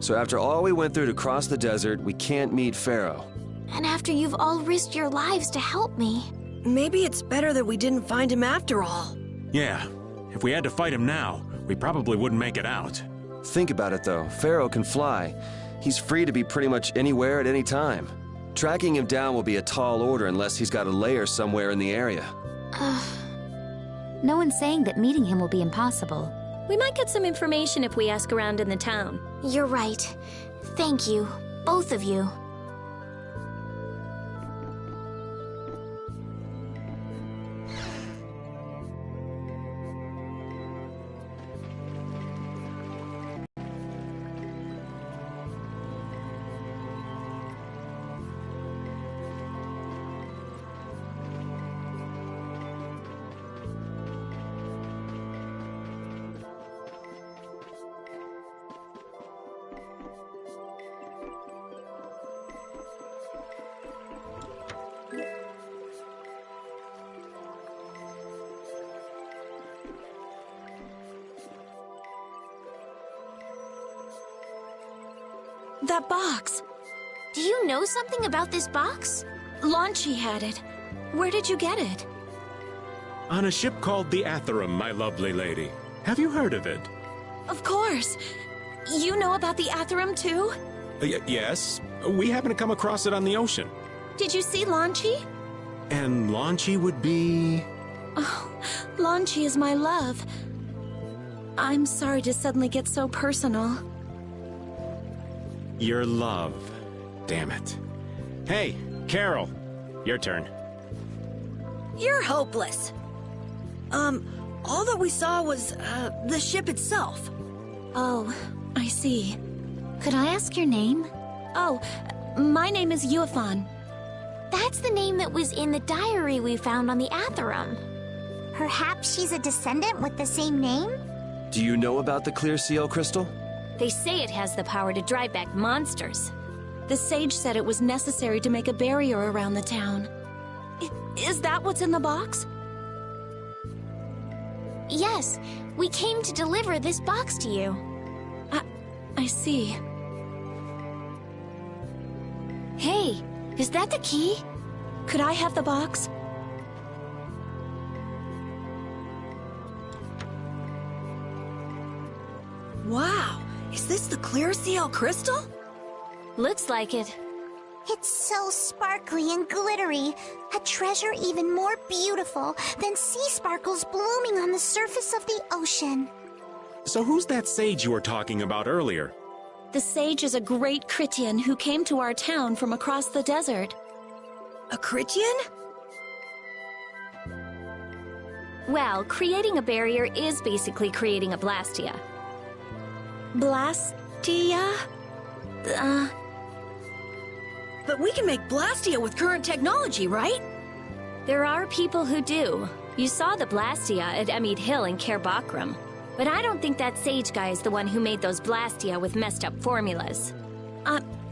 So after all we went through to cross the desert, we can't meet Pharaoh. And after you've all risked your lives to help me. Maybe it's better that we didn't find him after all. Yeah, if we had to fight him now, we probably wouldn't make it out. Think about it though, Pharaoh can fly. He's free to be pretty much anywhere at any time. Tracking him down will be a tall order unless he's got a lair somewhere in the area. No one's saying that meeting him will be impossible. We might get some information if we ask around in the town. You're right. Thank you, both of you. That box! Do you know something about this box? Launchie had it. Where did you get it? On a ship called the Atherum, my lovely lady. Have you heard of it? Of course. You know about the Atherum too? Yes. We happened to come across it on the ocean. Did you see Launchie? And Launchie would be... Oh, Launchie is my love. I'm sorry to suddenly get so personal. Your love. Damn it. Hey, Carol. Your turn. You're hopeless. All that we saw was, the ship itself. Oh, I see. Could I ask your name? Oh, my name is Yuafan. That's the name that was in the diary we found on the Atherum. Perhaps she's a descendant with the same name? Do you know about the clear seal crystal? They say it has the power to drive back monsters. The sage said it was necessary to make a barrier around the town. Is that what's in the box? Yes, we came to deliver this box to you. I see. Hey, is that the key? Could I have the box? Wow, is this the clear seal crystal? Looks like it. It's so sparkly and glittery. A treasure even more beautiful than sea sparkles blooming on the surface of the ocean. So who's that sage you were talking about earlier? The sage is a great Critian who came to our town from across the desert. A Critian? Well, creating a barrier is basically creating a Blastia. Blastia? But we can make Blastia with current technology, right? There are people who do. You saw the Blastia at Emmead Hill in Cair Bakram. But I don't think that sage guy is the one who made those Blastia with messed up formulas.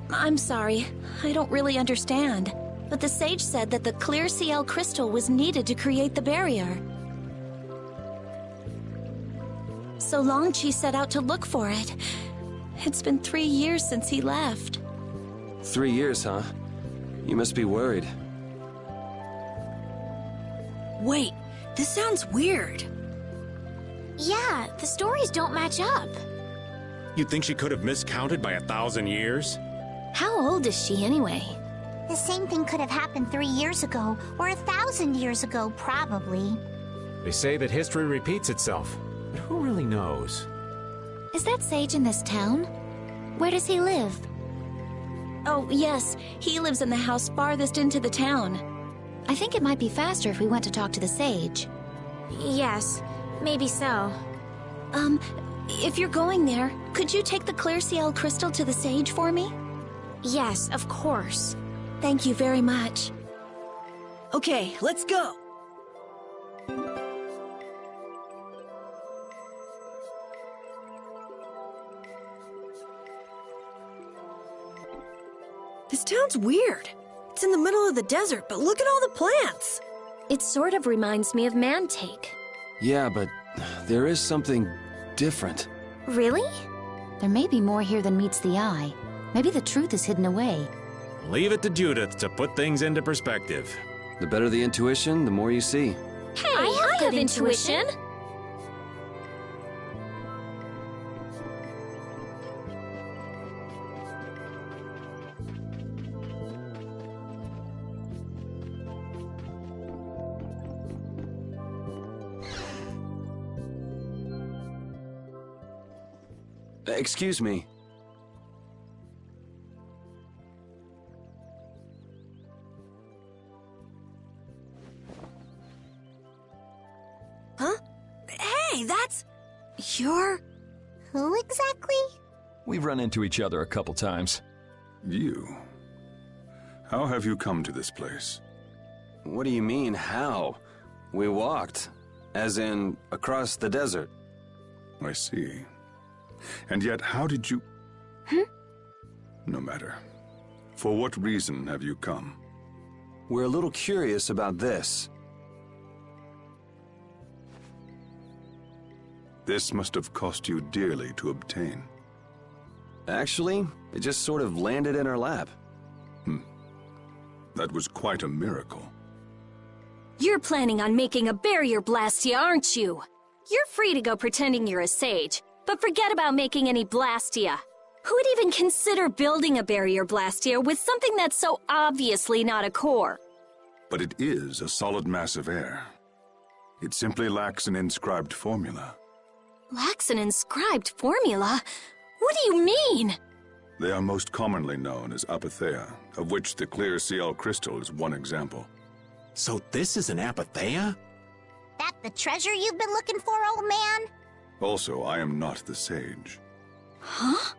I'm sorry. I don't really understand. But the sage said that the clear CL crystal was needed to create the barrier. So Longchi set out to look for it. It's been 3 years since he left. 3 years, huh? You must be worried. Wait, this sounds weird. Yeah, the stories don't match up. You'd think she could have miscounted by 1,000 years? How old is she anyway? The same thing could have happened 3 years ago, or 1,000 years ago, probably. They say that history repeats itself, but who really knows? Is that sage in this town? Where does he live? Oh, yes. He lives in the house farthest into the town. I think it might be faster if we went to talk to the sage. Yes, maybe so. If you're going there, could you take the clear CL crystal to the sage for me? Yes, of course. Thank you very much. Okay, let's go. This town's weird. It's in the middle of the desert, but look at all the plants. It sort of reminds me of Mantake. Yeah, but there is something different. Really? There may be more here than meets the eye. Maybe the truth is hidden away. Leave it to Judith to put things into perspective. The better the intuition, the more you see. Hey, I have intuition. Excuse me. Huh? Hey, that's... You're... Who exactly? We've run into each other a couple times. You? How have you come to this place? What do you mean, how? We walked. As in, across the desert. I see. And yet, how did you... No matter. For what reason have you come? We're a little curious about this. This must have cost you dearly to obtain. Actually, it just sort of landed in our lap. That was quite a miracle. You're planning on making a barrier blastia, aren't you? You're free to go pretending you're a sage, but forget about making any blastia. Who would even consider building a barrier blastia with something that's so obviously not a core? But it is a solid mass of air. It simply lacks an inscribed formula. Lacks an inscribed formula? What do you mean? They are most commonly known as apatheia, of which the clear CL crystal is one example. So this is an apatheia? That the treasure you've been looking for, old man? Also, I am not the sage. Huh?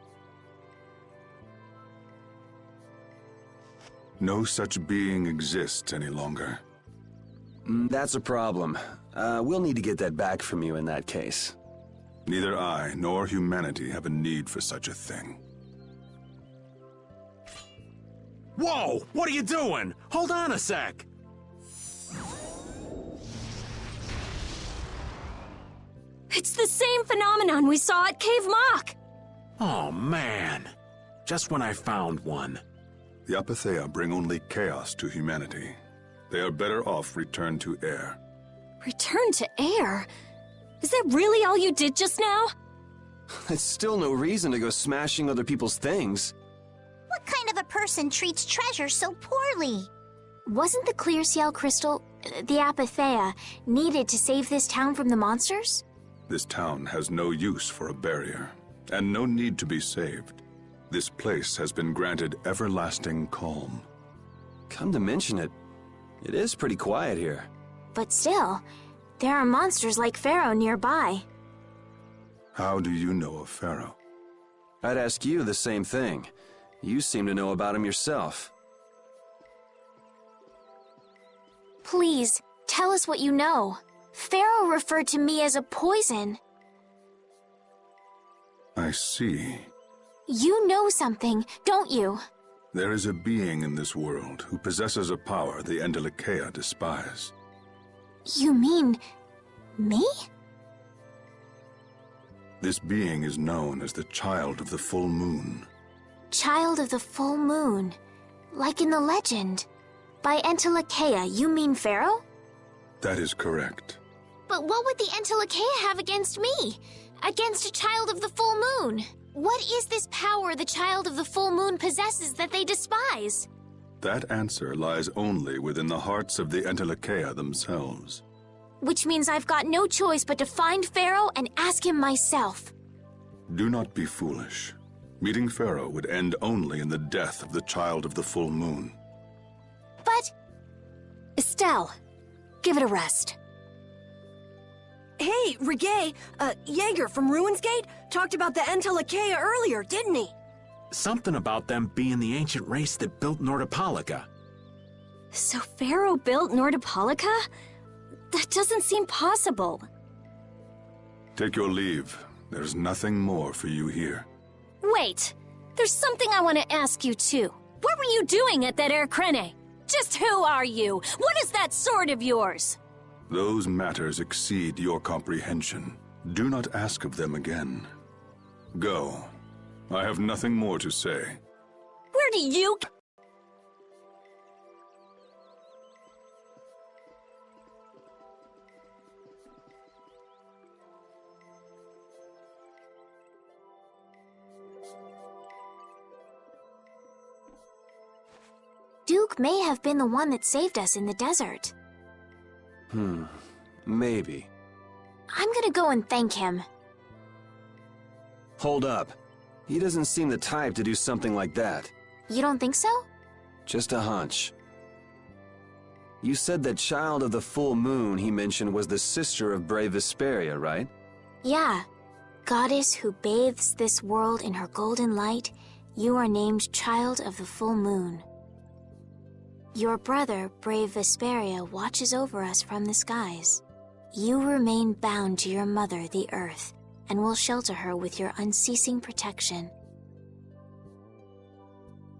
No such being exists any longer. That's a problem. We'll need to get that back from you in that case. Neither I nor humanity have a need for such a thing. Whoa! What are you doing? Hold on a sec! It's the same phenomenon we saw at Cave Mock! Oh, man. Just when I found one. The apatheia bring only chaos to humanity. They are better off returned to air. Return to air? Is that really all you did just now? It's still no reason to go smashing other people's things. What kind of a person treats treasure so poorly? Wasn't the clear CL crystal, the apatheia, needed to save this town from the monsters? This town has no use for a barrier, and no need to be saved. This place has been granted everlasting calm. Come to mention it, it is pretty quiet here. But still, there are monsters like Pharaoh nearby. How do you know of Pharaoh? I'd ask you the same thing. You seem to know about him yourself. Please, tell us what you know. Pharaoh referred to me as a poison. I see. You know something, don't you? There is a being in this world who possesses a power the Endelikeia despise. You mean... me? This being is known as the Child of the Full Moon. Child of the Full Moon. Like in the legend. By Endelikeia, you mean Pharaoh? That is correct. But what would the Endelikeia have against me? Against a Child of the Full Moon? What is this power the Child of the Full Moon possesses that they despise? That answer lies only within the hearts of the Endelikeia themselves. Which means I've got no choice but to find Pharaoh and ask him myself. Do not be foolish. Meeting Pharaoh would end only in the death of the Child of the Full Moon. But... Estelle, give it a rest. Hey, Regay, Jaeger from Ruins Gate talked about the Endelikeia earlier, didn't he? Something about them being the ancient race that built Nordopolica. So Pharaoh built Nordopolica? That doesn't seem possible. Take your leave. There's nothing more for you here. Wait, there's something I want to ask you too. What were you doing at that Air Krene? Just who are you? What is that sword of yours? Those matters exceed your comprehension. Do not ask of them again. Go, I have nothing more to say. Where do you... Duke may have been the one that saved us in the desert. Maybe. I'm gonna go and thank him. Hold up. He doesn't seem the type to do something like that. You don't think so? Just a hunch. You said that child of the full moon he mentioned was the sister of brave Vesperia, right? Yeah. Goddess who bathes this world in her golden light, you are named Child of the Full Moon. Your brother, brave Vesperia, watches over us from the skies. You remain bound to your mother, the Earth, and will shelter her with your unceasing protection.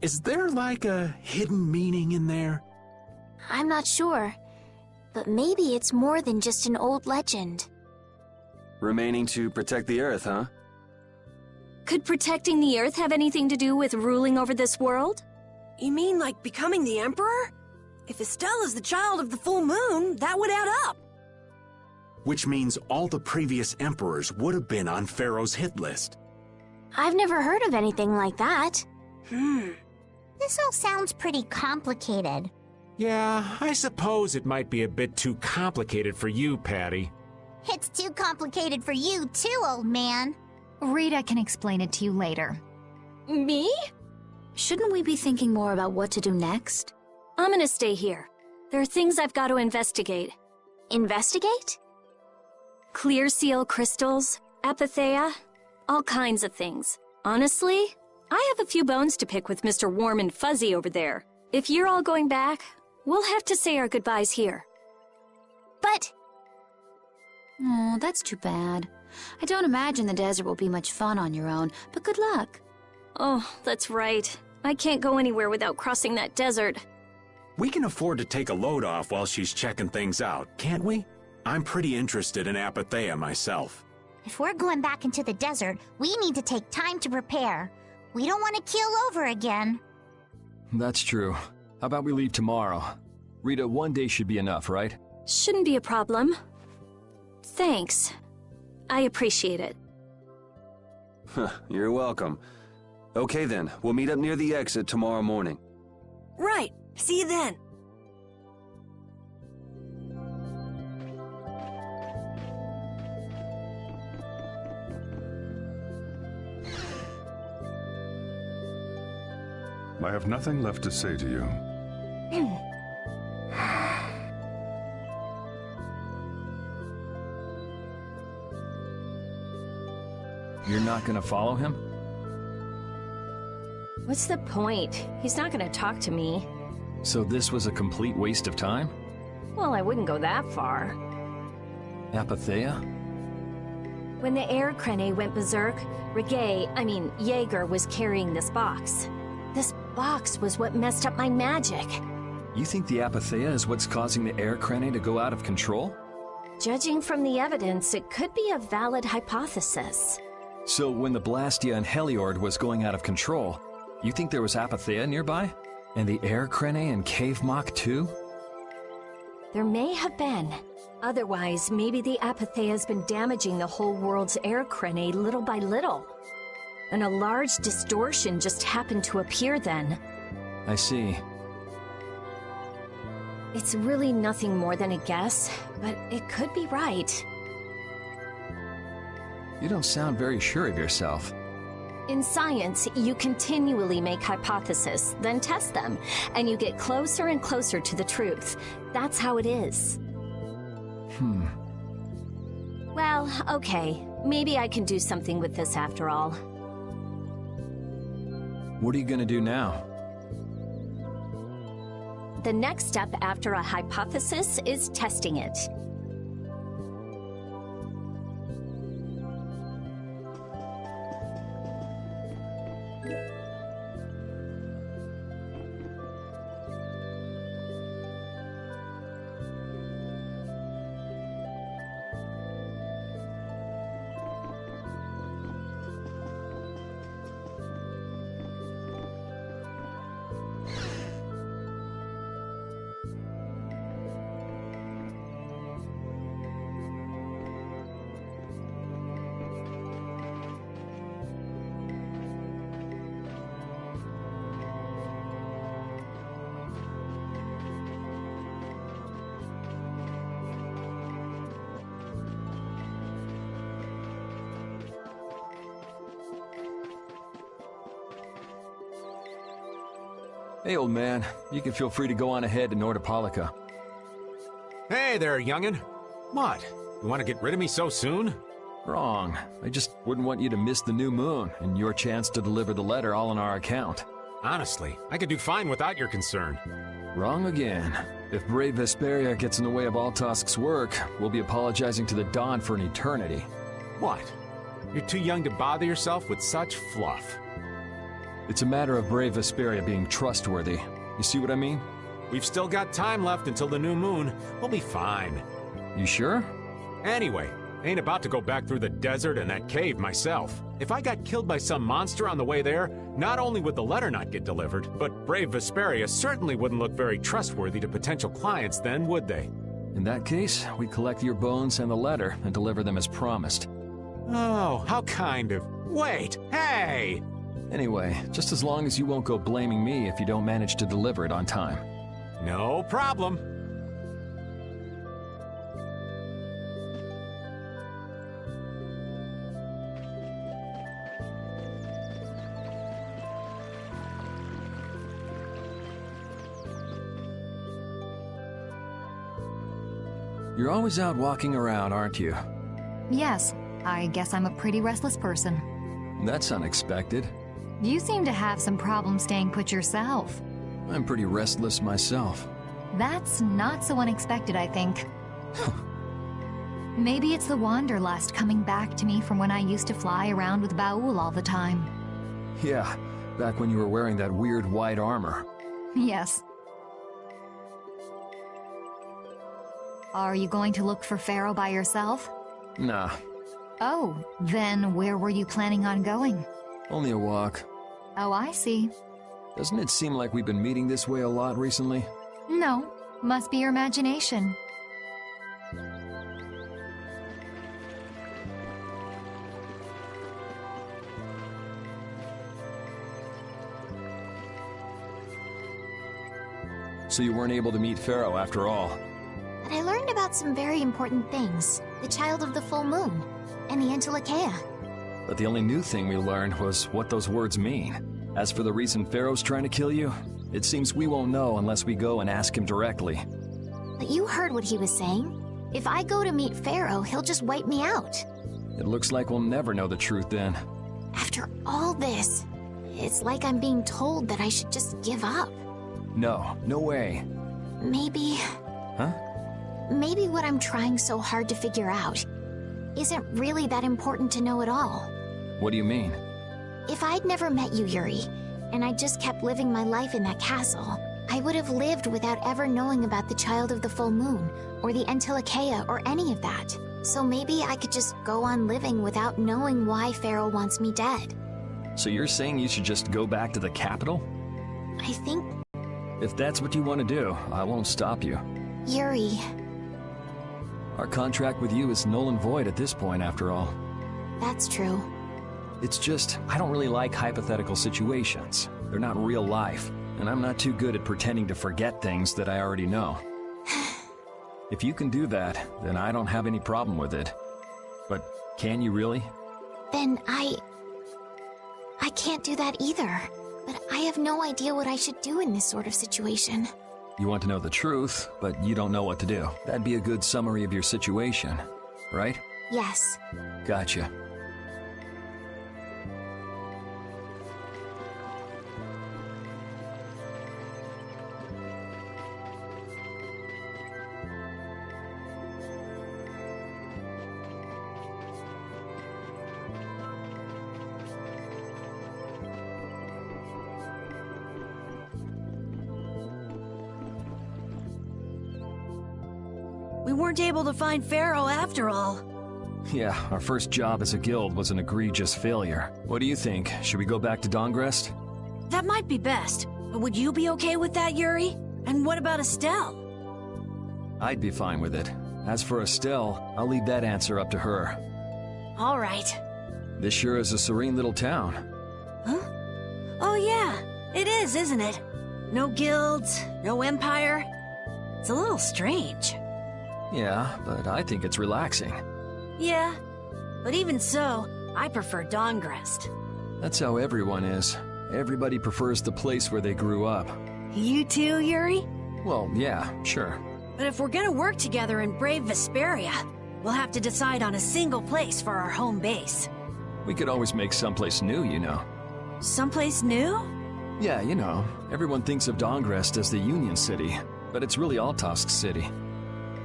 Is there like a hidden meaning in there? I'm not sure, but maybe it's more than just an old legend. Remaining to protect the Earth, huh? Could protecting the Earth have anything to do with ruling over this world? You mean like becoming the Emperor? If Estella's the child of the full moon, that would add up. Which means all the previous emperors would have been on Pharaoh's hit list. I've never heard of anything like that. This all sounds pretty complicated. Yeah, I suppose it might be a bit too complicated for you, Patty. It's too complicated for you too, old man. Rita can explain it to you later. Me? Shouldn't we be thinking more about what to do next? I'm gonna stay here. There are things I've got to investigate. Investigate? Clear seal crystals, apatheia, all kinds of things. Honestly, I have a few bones to pick with Mr. Warm and Fuzzy over there. If you're all going back, we'll have to say our goodbyes here. But... Oh, that's too bad. I don't imagine the desert will be much fun on your own, but good luck. Oh, that's right. I can't go anywhere without crossing that desert. We can afford to take a load off while she's checking things out, can't we? I'm pretty interested in apatheia myself. If we're going back into the desert, we need to take time to prepare. We don't want to keel over again. That's true. How about we leave tomorrow? Rita, one day should be enough, right? Shouldn't be a problem. Thanks. I appreciate it. You're welcome. Okay then, we'll meet up near the exit tomorrow morning. Right. See you then. I have nothing left to say to you. You're not gonna follow him? What's the point? He's not gonna talk to me. So this was a complete waste of time? Well, I wouldn't go that far. Apatheia? When the air crane went berserk, Jaeger was carrying this box. This box was what messed up my magic. You think the apatheia is what's causing the air crane to go out of control? Judging from the evidence, it could be a valid hypothesis. So when the Blastia and Heliord was going out of control, you think there was apatheia nearby? And the air crane and cave mock too? There may have been. Otherwise, maybe the apatheia's been damaging the whole world's air crane little by little. And a large distortion just happened to appear then. I see. It's really nothing more than a guess, but it could be right. You don't sound very sure of yourself. In science, you continually make hypotheses, then test them, and you get closer and closer to the truth. That's how it is. Well, okay. Maybe I can do something with this after all. What are you gonna do now? The next step after a hypothesis is testing it. Hey, old man. You can feel free to go on ahead to Nordopolica. Hey there, youngin'. What? You want to get rid of me so soon? Wrong. I just wouldn't want you to miss the new moon and your chance to deliver the letter all on our account. Honestly, I could do fine without your concern. Wrong again. If brave Vesperia gets in the way of Altosk's work, we'll be apologizing to the Dawn for an eternity. What? You're too young to bother yourself with such fluff. It's a matter of brave Vesperia being trustworthy. You see what I mean? We've still got time left until the new moon. We'll be fine. You sure? Anyway, I ain't about to go back through the desert and that cave myself. If I got killed by some monster on the way there, not only would the letter not get delivered, but brave Vesperia certainly wouldn't look very trustworthy to potential clients then, would they? In that case, we collect your bones and the letter and deliver them as promised. Oh, how kind of... Wait, hey! Anyway, just as long as you won't go blaming me if you don't manage to deliver it on time. No problem. You're always out walking around, aren't you? Yes, I guess I'm a pretty restless person. That's unexpected. You seem to have some problems staying put yourself. I'm pretty restless myself. That's not so unexpected, I think. Maybe it's the wanderlust coming back to me from when I used to fly around with Baul all the time. Yeah, back when you were wearing that weird white armor. Yes. Are you going to look for Pharaoh by yourself? Nah. Oh, then where were you planning on going? Only a walk. Oh, I see. Doesn't it seem like we've been meeting this way a lot recently? No, must be your imagination. So you weren't able to meet Pharaoh after all? But I learned about some very important things. The child of the full moon, and the Entelechea. But the only new thing we learned was what those words mean. As for the reason Pharaoh's trying to kill you, it seems we won't know unless we go and ask him directly. But you heard what he was saying. If I go to meet Pharaoh, he'll just wipe me out. It looks like we'll never know the truth then. After all this, it's like I'm being told that I should just give up. No, no way. Maybe... Huh? Maybe what I'm trying so hard to figure out isn't really that important to know at all. What do you mean? If I'd never met you, Yuri, and I just kept living my life in that castle, I would have lived without ever knowing about the Child of the Full Moon, or the Entelechea, or any of that. So maybe I could just go on living without knowing why Pharaoh wants me dead. So you're saying you should just go back to the capital? I think... If that's what you want to do, I won't stop you. Yuri... Our contract with you is null and void at this point, after all. That's true. It's just, I don't really like hypothetical situations. They're not real life, and I'm not too good at pretending to forget things that I already know. If you can do that, then I don't have any problem with it. But can you really? Then I can't do that either. But I have no idea what I should do in this sort of situation. You want to know the truth, but you don't know what to do. That'd be a good summary of your situation, right? Yes. Gotcha. We weren't able to find Pharaoh after all. Yeah, our first job as a guild was an egregious failure. What do you think? Should we go back to Dongrest? That might be best. But would you be okay with that, Yuri? And what about Estelle? I'd be fine with it. As for Estelle, I'll leave that answer up to her. All right. This sure is a serene little town. Huh? Oh yeah, it is, isn't it? No guilds, no empire. It's a little strange. Yeah, but I think it's relaxing. Yeah, but even so, I prefer Dongrest. That's how everyone is. Everybody prefers the place where they grew up. You too, Yuri? Well, yeah, sure. But if we're gonna work together and brave Vesperia, we'll have to decide on a single place for our home base. We could always make someplace new, you know. Someplace new? Yeah, you know, everyone thinks of Dawngrest as the Union City, but it's really Altosk City.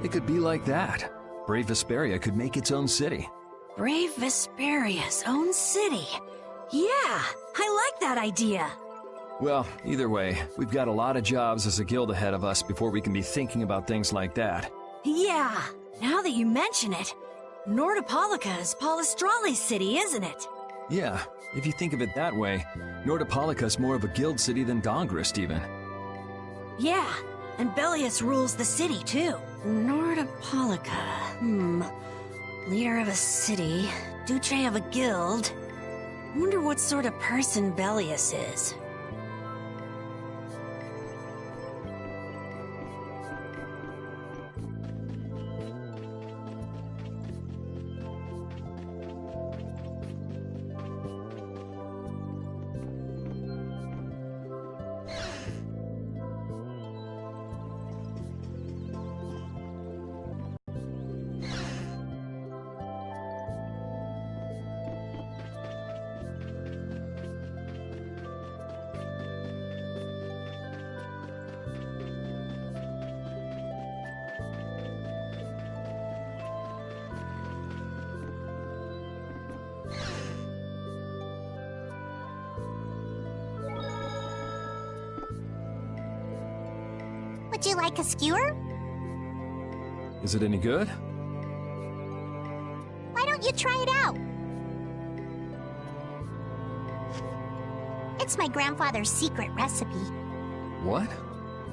It could be like that. Brave Vesperia could make its own city. Brave Vesperia's own city. Yeah, I like that idea. Well, either way, we've got a lot of jobs as a guild ahead of us before we can be thinking about things like that. Yeah, now that you mention it, Nordopolica is Palestrale's city, isn't it? Yeah, if you think of it that way, Nordopolica's more of a guild city than Dawngrest even. Yeah, and Bellius rules the city too. Nordopolica, leader of a city, Duce of a guild. Wonder what sort of person Bellius is. Would you like a skewer? Is it any good? Why don't you try it out? It's my grandfather's secret recipe. What?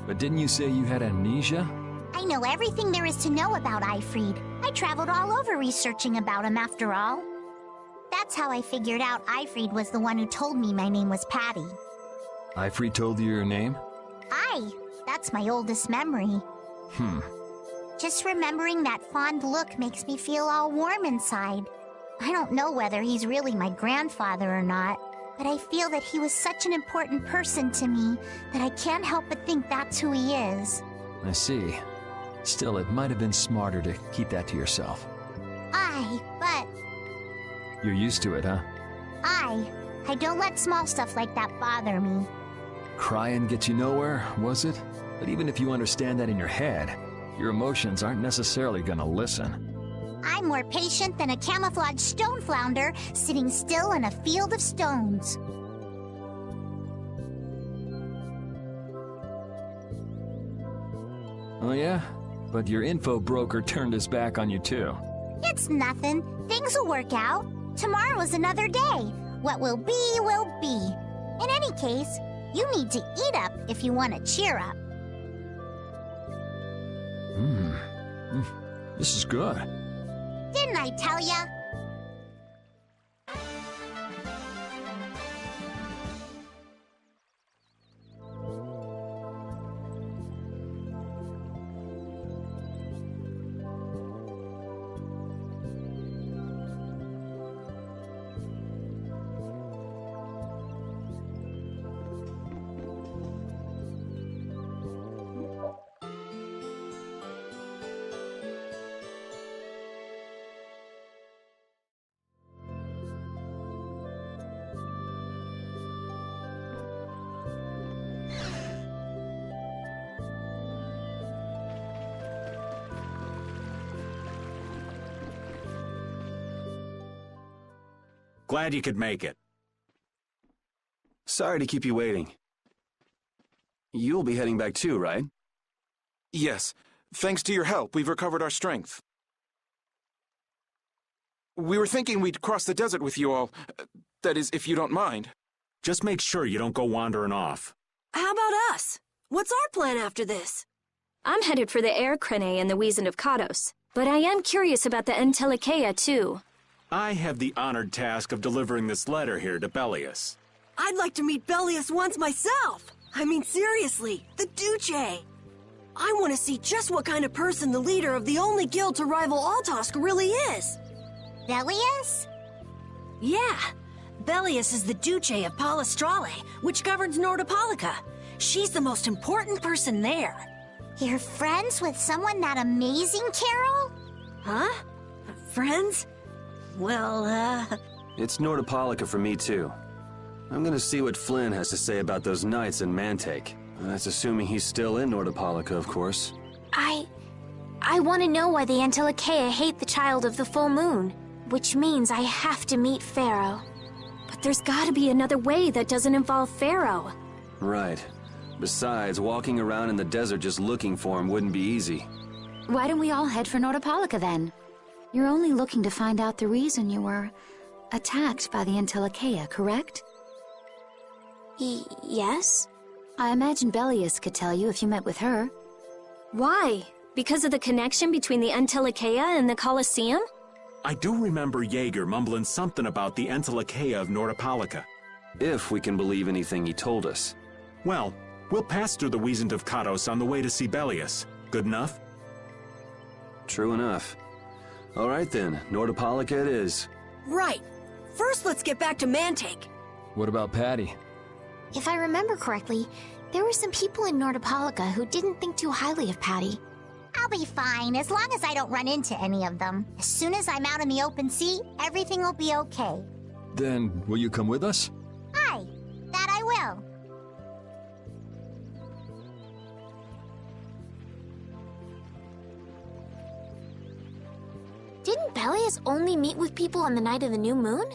But didn't you say you had amnesia? I know everything there is to know about Eifried. I traveled all over researching about him after all. That's how I figured out Eifried was the one who told me my name was Patty. Eifried told you your name? Aye, that's my oldest memory. Just remembering that fond look makes me feel all warm inside. I don't know whether he's really my grandfather or not, but I feel that he was such an important person to me that I can't help but think that's who he is. I see. Still, it might have been smarter to keep that to yourself. Aye, but... You're used to it, huh? Aye, I don't let small stuff like that bother me. Crying gets you nowhere, was it? But even if you understand that in your head, your emotions aren't necessarily gonna listen. I'm more patient than a camouflaged stone flounder sitting still in a field of stones. Oh yeah? But your info broker turned his back on you too. It's nothing. Things will work out. Tomorrow's another day. What will be, will be. In any case, you need to eat up if you want to cheer up. This is good. Didn't I tell ya? Glad you could make it. Sorry to keep you waiting. You'll be heading back too, right? Yes. Thanks to your help, we've recovered our strength. We were thinking we'd cross the desert with you all. That is, if you don't mind. Just make sure you don't go wandering off. How about us? What's our plan after this? I'm headed for the Air Crane and the Wiesen of Kados, but I am curious about the Entelikeia too. I have the honored task of delivering this letter here to Bellius. I'd like to meet Bellius once myself. I mean, seriously, the Duce. I want to see just what kind of person the leader of the only guild to rival Altosk really is. Bellius? Yeah. Bellius is the Duce of Palestrale, which governs Nordopolica. She's the most important person there. You're friends with someone that amazing, Carol? Huh? Friends? Well, It's Nordopolica for me, too. I'm gonna see what Flynn has to say about those knights in Mantake. That's assuming he's still in Nordopolica, of course. I want to know why the Antilochea hate the child of the full moon, which means I have to meet Pharaoh. But there's gotta be another way that doesn't involve Pharaoh. Right. Besides, walking around in the desert just looking for him wouldn't be easy. Why don't we all head for Nordopolica then? You're only looking to find out the reason you were attacked by the Antilochea, correct? Yes? I imagine Belius could tell you if you met with her. Why? Because of the connection between the Antilochea and the Colosseum? I do remember Jaeger mumbling something about the Antilochea of Nordopolica. If we can believe anything he told us. Well, we'll pass through the Wiesent of Katos on the way to see Belius. Good enough? True enough. All right then, Nordopolica it is. right. First, let's get back to Mantake. What about Patty? If I remember correctly, there were some people in Nordopolica who didn't think too highly of Patty. I'll be fine, as long as I don't run into any of them. As soon as I'm out in the open sea, everything will be okay. Then, will you come with us? Aye, that I will. Didn't Belias only meet with people on the night of the new moon?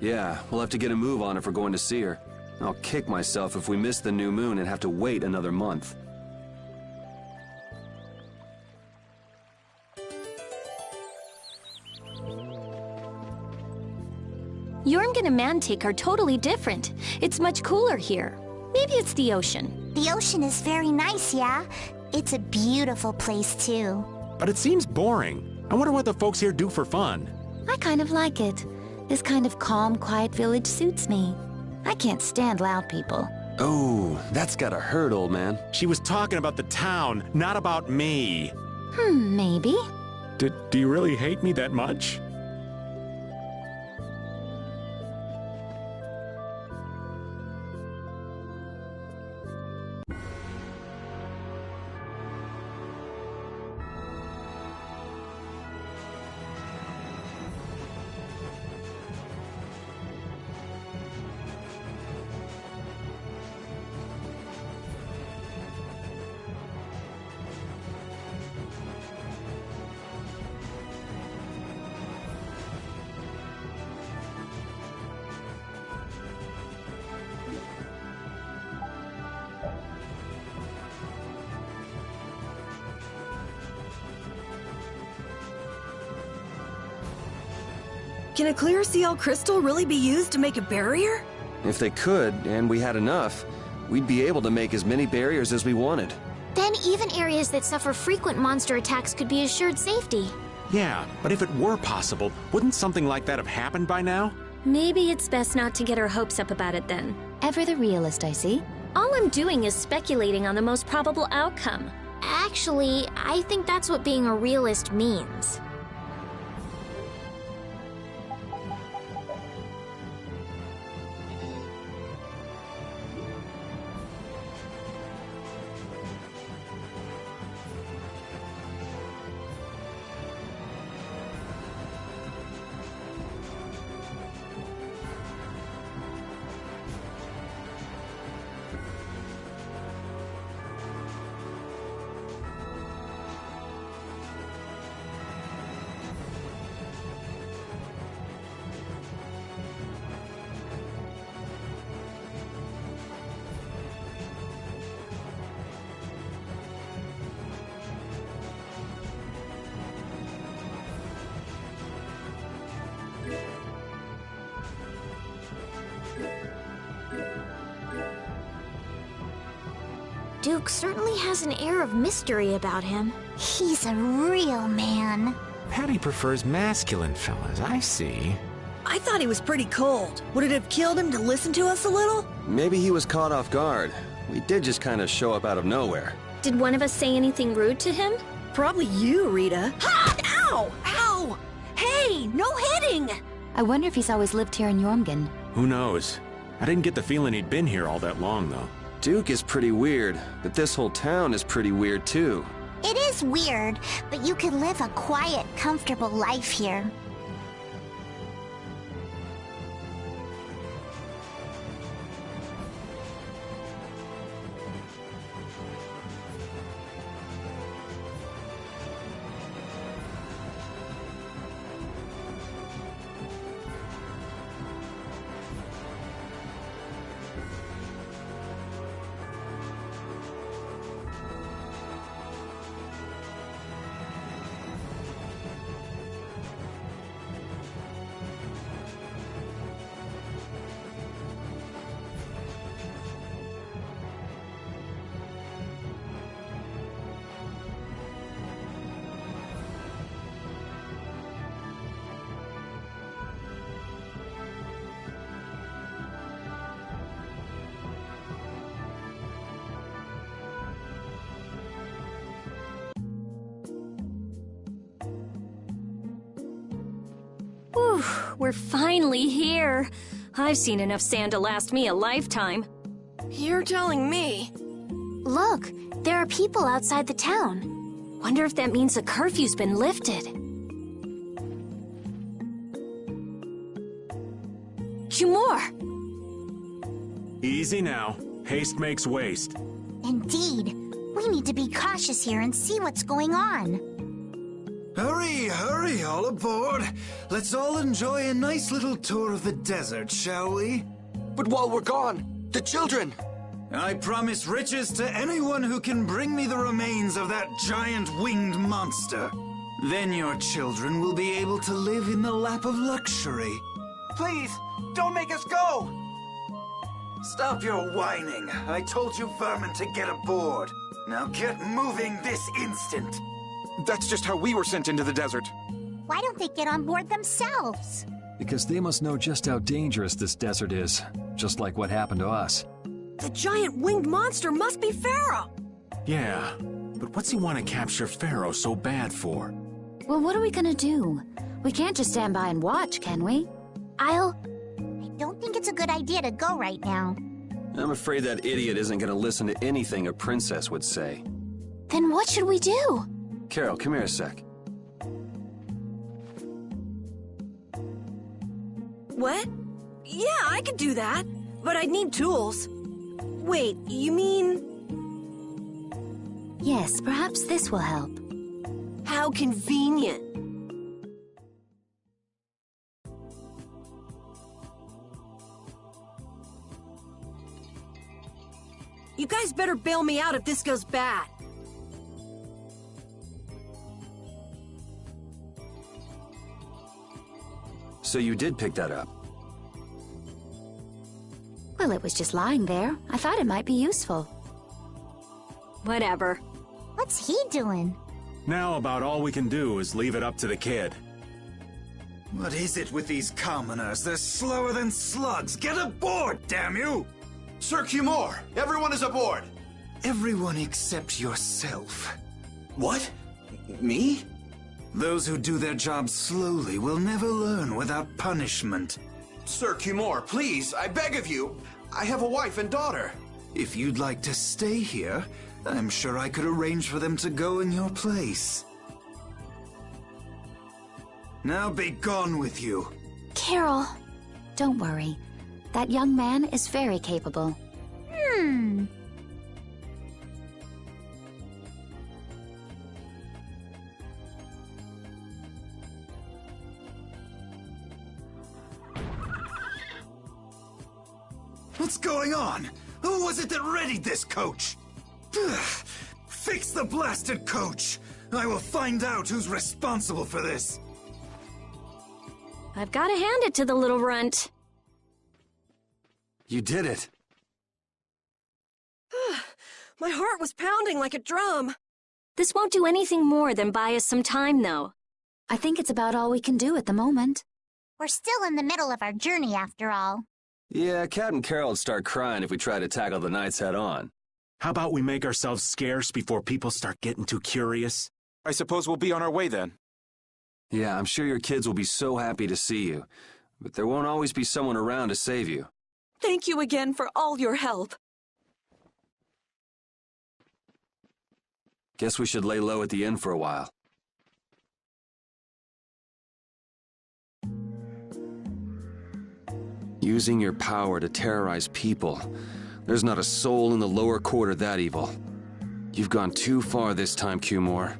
Yeah, we'll have to get a move on if we're going to see her. I'll kick myself if we miss the new moon and have to wait another month. Jormungand and Mantake are totally different. It's much cooler here. Maybe it's the ocean. The ocean is very nice, yeah? It's a beautiful place, too. But it seems boring. I wonder what the folks here do for fun. I kind of like it. This kind of calm, quiet village suits me. I can't stand loud people. Oh, that's gotta hurt, old man. She was talking about the town, not about me. Maybe. Do you really hate me that much? Can a clear CL crystal really be used to make a barrier? If they could, and we had enough, we'd be able to make as many barriers as we wanted. Then even areas that suffer frequent monster attacks could be assured safety. Yeah, but if it were possible, wouldn't something like that have happened by now? Maybe it's best not to get our hopes up about it then. Ever the realist, I see. All I'm doing is speculating on the most probable outcome. Actually, I think that's what being a realist means. Duke certainly has an air of mystery about him. He's a real man. Patty prefers masculine fellas, I see. I thought he was pretty cold. Would it have killed him to listen to us a little? Maybe he was caught off guard. We did just kind of show up out of nowhere. Did one of us say anything rude to him? Probably you, Rita. Ha! Ow! Ow! Hey, no hitting! I wonder if he's always lived here in Jormungand. Who knows? I didn't get the feeling he'd been here all that long, though. Duke is pretty weird, but this whole town is pretty weird too. It is weird, but you can live a quiet, comfortable life here. Whew, we're finally here. I've seen enough sand to last me a lifetime. You're telling me. Look, there are people outside the town. Wonder if that means the curfew's been lifted. Humor! Easy now. Haste makes waste. Indeed. We need to be cautious here and see what's going on. Hurry, hurry, all aboard. Let's all enjoy a nice little tour of the desert, shall we? But while we're gone, the children! I promise riches to anyone who can bring me the remains of that giant winged monster. Then your children will be able to live in the lap of luxury. Please, don't make us go! Stop your whining. I told you vermin to get aboard. Now get moving this instant. That's just how we were sent into the desert. Why don't they get on board themselves? Because they must know just how dangerous this desert is, just like what happened to us. The giant winged monster must be Pharaoh! Yeah, but what's he want to capture Pharaoh so bad for? Well, what are we gonna do? We can't just stand by and watch, can we? I don't think it's a good idea to go right now. I'm afraid that idiot isn't going to listen to anything a princess would say. Then what should we do? Carol, come here a sec. What? Yeah, I could do that, but I'd need tools. Wait, you mean... Yes, perhaps this will help. How convenient. You guys better bail me out if this goes bad. So you did pick that up? Well, it was just lying there. I thought it might be useful. Whatever. What's he doing? Now about all we can do is leave it up to the kid. What is it with these commoners? They're slower than slugs. Get aboard, damn you! Sir Cumore, everyone is aboard. Everyone except yourself. What? Me? Those who do their jobs slowly will never learn without punishment. Sir Cumore, please, I beg of you. I have a wife and daughter. If you'd like to stay here, I'm sure I could arrange for them to go in your place. Now be gone with you. Carol. Don't worry. That young man is very capable. What's going on? Who was it that readied this coach? Fix the blasted coach! I will find out who's responsible for this. I've got to hand it to the little runt. You did it. My heart was pounding like a drum. This won't do anything more than buy us some time, though. I think it's about all we can do at the moment. We're still in the middle of our journey, after all. Yeah, Cat and Carol would start crying if we tried to tackle the knights head on. How about we make ourselves scarce before people start getting too curious? I suppose we'll be on our way then. Yeah, I'm sure your kids will be so happy to see you. but there won't always be someone around to save you. Thank you again for all your help. Guess we should lay low at the inn for a while. Using your power to terrorize people. There's not a soul in the lower quarter that evil. You've gone too far this time, Cumore.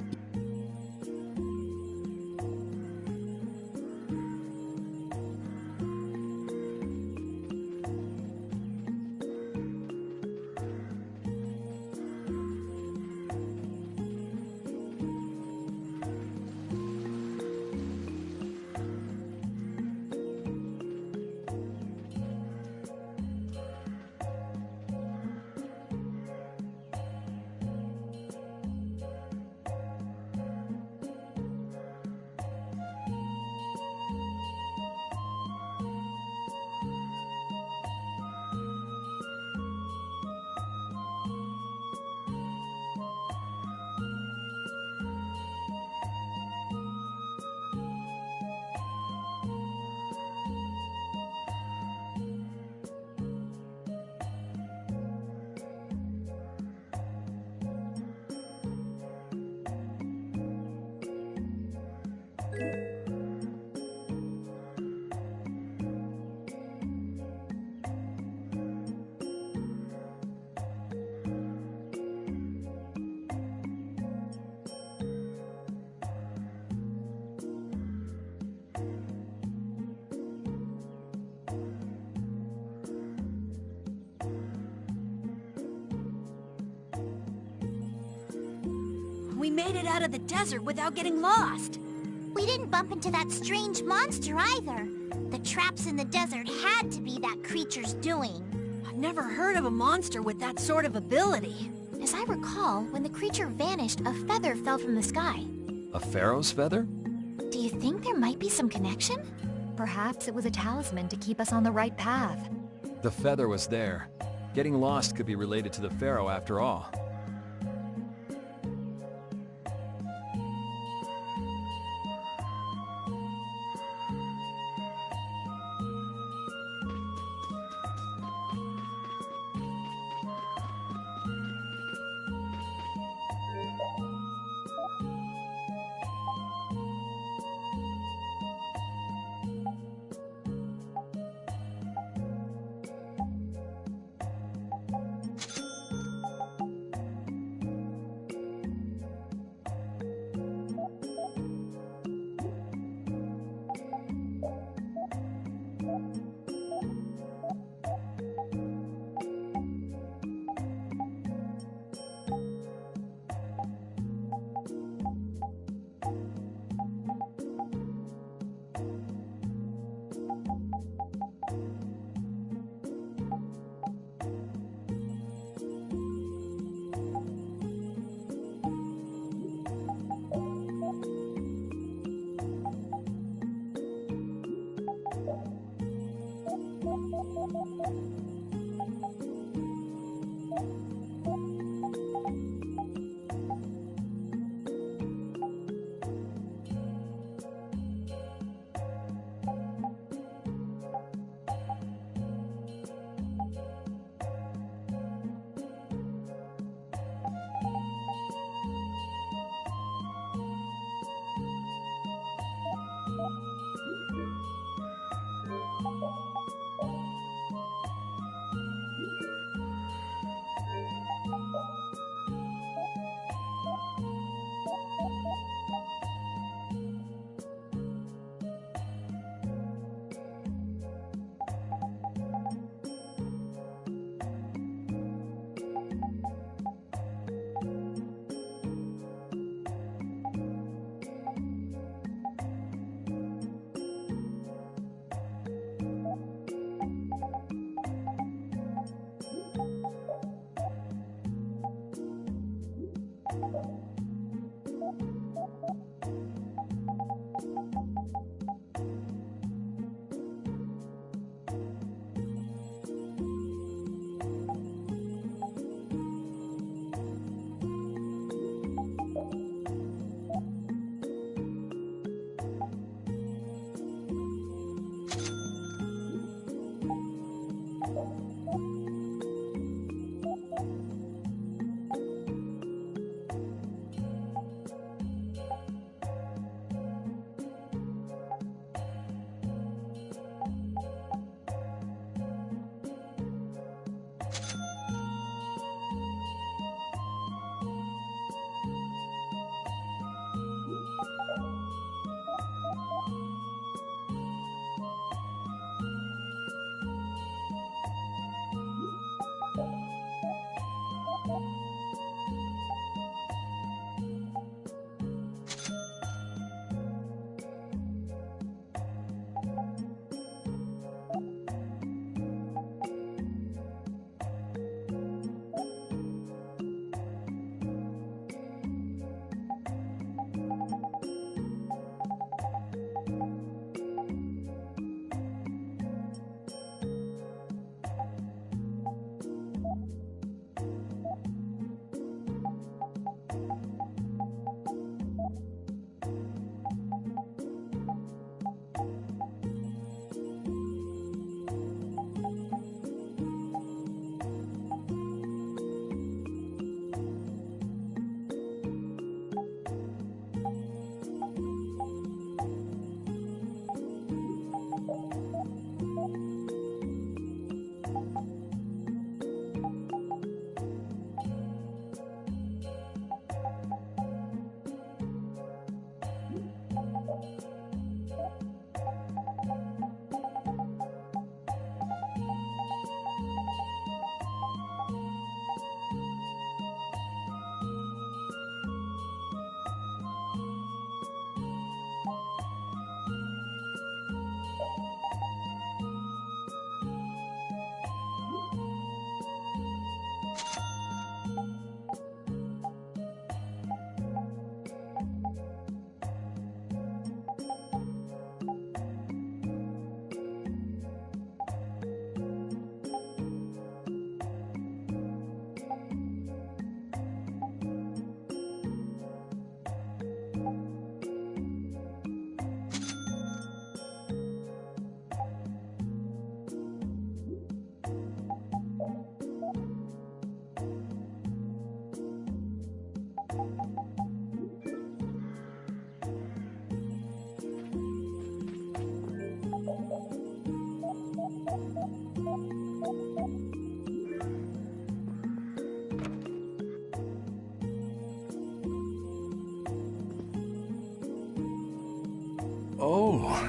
We made it out of the desert without getting lost. We didn't bump into that strange monster either. The traps in the desert had to be that creature's doing. I've never heard of a monster with that sort of ability. As I recall, when the creature vanished, a feather fell from the sky. A pharaoh's feather? Do you think there might be some connection? Perhaps it was a talisman to keep us on the right path. The feather was there. Getting lost could be related to the pharaoh after all.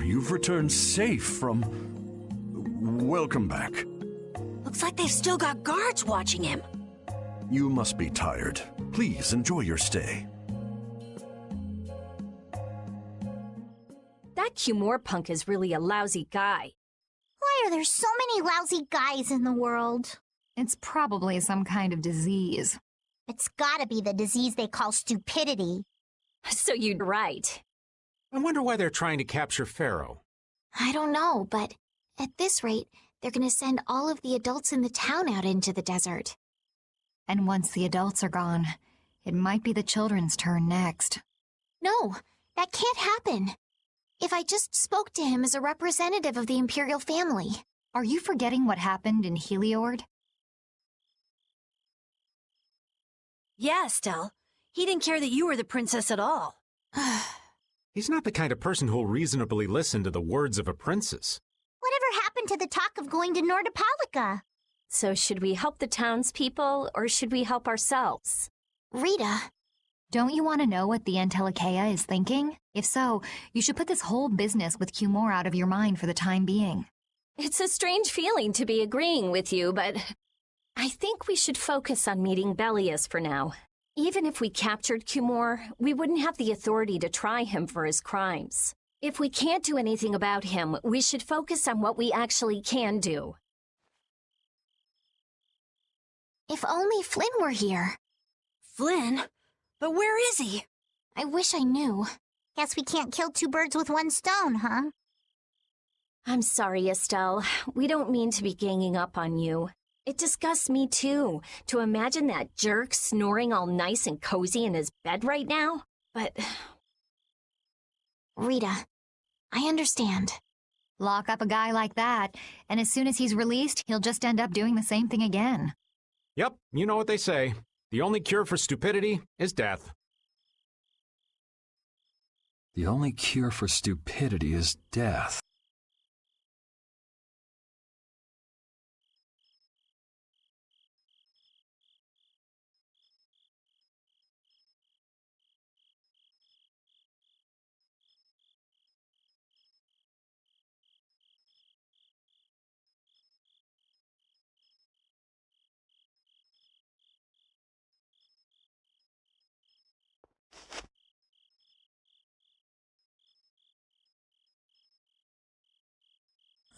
you've returned safe from... Welcome back. Looks like they've still got guards watching him. You must be tired. Please enjoy your stay. That Cumore punk is really a lousy guy. Why are there so many lousy guys in the world? It's probably some kind of disease. It's gotta be the disease they call stupidity. So you're right. I wonder why they're trying to capture Pharaoh. I don't know, but at this rate, they're gonna send all of the adults in the town out into the desert. And once the adults are gone, it might be the children's turn next. No, that can't happen. If I just spoke to him as a representative of the Imperial family. Are you forgetting what happened in Heliord? Yeah, Estelle. He didn't care that you were the princess at all. He's not the kind of person who'll reasonably listen to the words of a princess. Whatever happened to the talk of going to Nordopolica? So should we help the townspeople, or should we help ourselves? Rita. Don't you want to know what the Entelikeia is thinking? If so, you should put this whole business with Cumore out of your mind for the time being. It's a strange feeling to be agreeing with you, but I think we should focus on meeting Belias for now. Even if we captured Cumore, we wouldn't have the authority to try him for his crimes. If we can't do anything about him, we should focus on what we actually can do. If only Flynn were here. Flynn? But where is he? I wish I knew. Guess we can't kill two birds with one stone, huh? I'm sorry, Estelle. We don't mean to be ganging up on you. It disgusts me, too, to imagine that jerk snoring all nice and cozy in his bed right now. But... Rita, I understand. Lock up a guy like that, and as soon as he's released, he'll just end up doing the same thing again. Yep, you know what they say. The only cure for stupidity is death. The only cure for stupidity is death.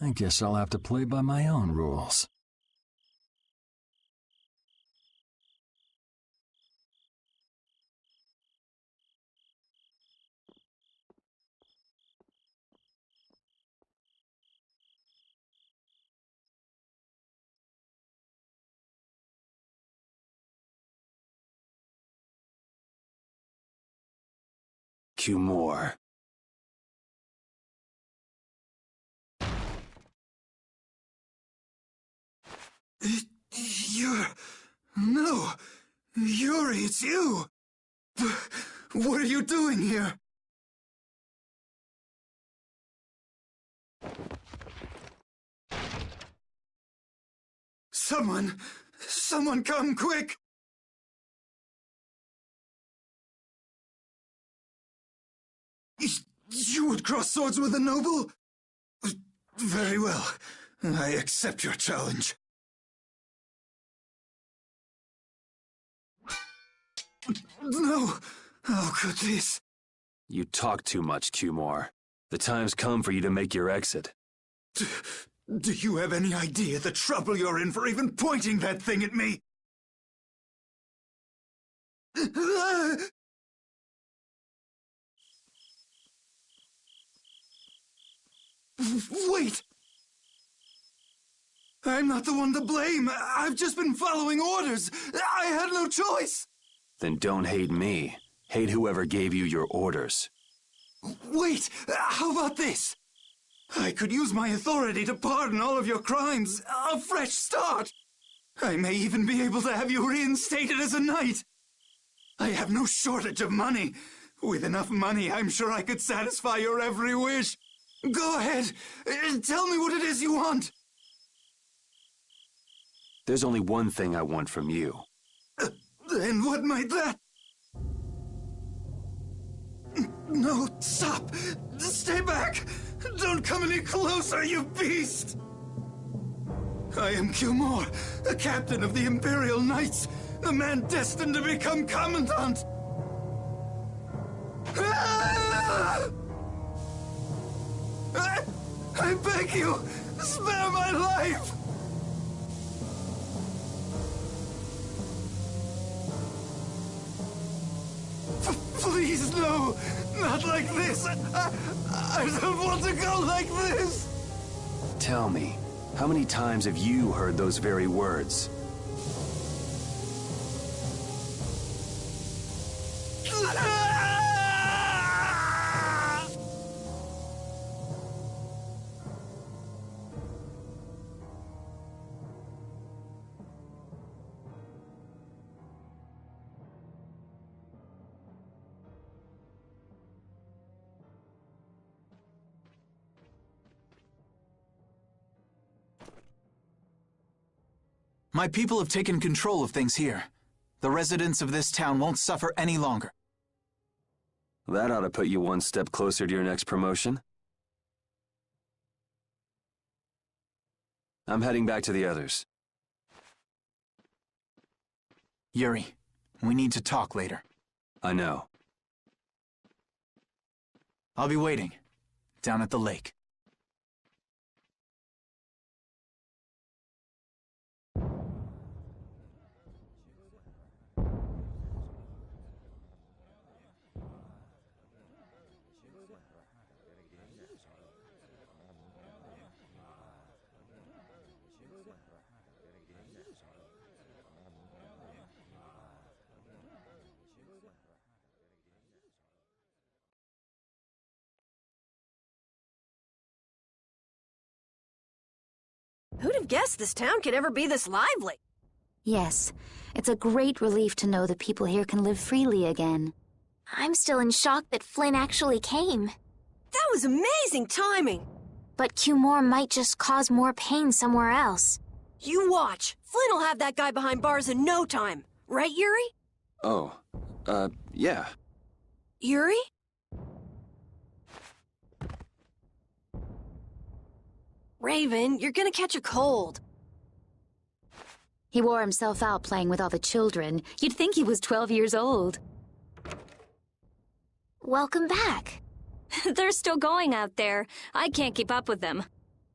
I guess I'll have to play by my own rules. Cumore. No! Yuri, it's you! What are you doing here? Someone come quick! You would cross swords with a noble? Very well. I accept your challenge. No! How could this? You talk too much, Cumore. The time's come for you to make your exit. Do you have any idea the trouble you're in for even pointing that thing at me? Wait! I'm not the one to blame. I've just been following orders. I had no choice. Then don't hate me. Hate whoever gave you your orders. Wait! How about this? I could use my authority to pardon all of your crimes. A fresh start. I may even be able to have you reinstated as a knight. I have no shortage of money. With enough money, I'm sure I could satisfy your every wish. Go ahead. Tell me what it is you want. There's only one thing I want from you. And what might that... No, stop! Stay back! Don't come any closer, you beast! I am Cumore, the captain of the Imperial Knights, the man destined to become Commandant! I beg you, spare my life! Please, no! Not like this! I don't want to go like this! Tell me, how many times have you heard those very words? My people have taken control of things here. The residents of this town won't suffer any longer. That ought to put you one step closer to your next promotion. I'm heading back to the others. Yuri, we need to talk later. I know. I'll be waiting, down at the lake. Who'd have guessed this town could ever be this lively? Yes, it's a great relief to know that people here can live freely again. I'm still in shock that Flynn actually came. That was amazing timing! But Cumore might just cause more pain somewhere else. You watch. Flynn will have that guy behind bars in no time. Right, Yuri? Oh, yeah. Yuri? Raven, you're gonna catch a cold. He wore himself out playing with all the children. You'd think he was 12 years old. Welcome back. They're still going out there. I can't keep up with them.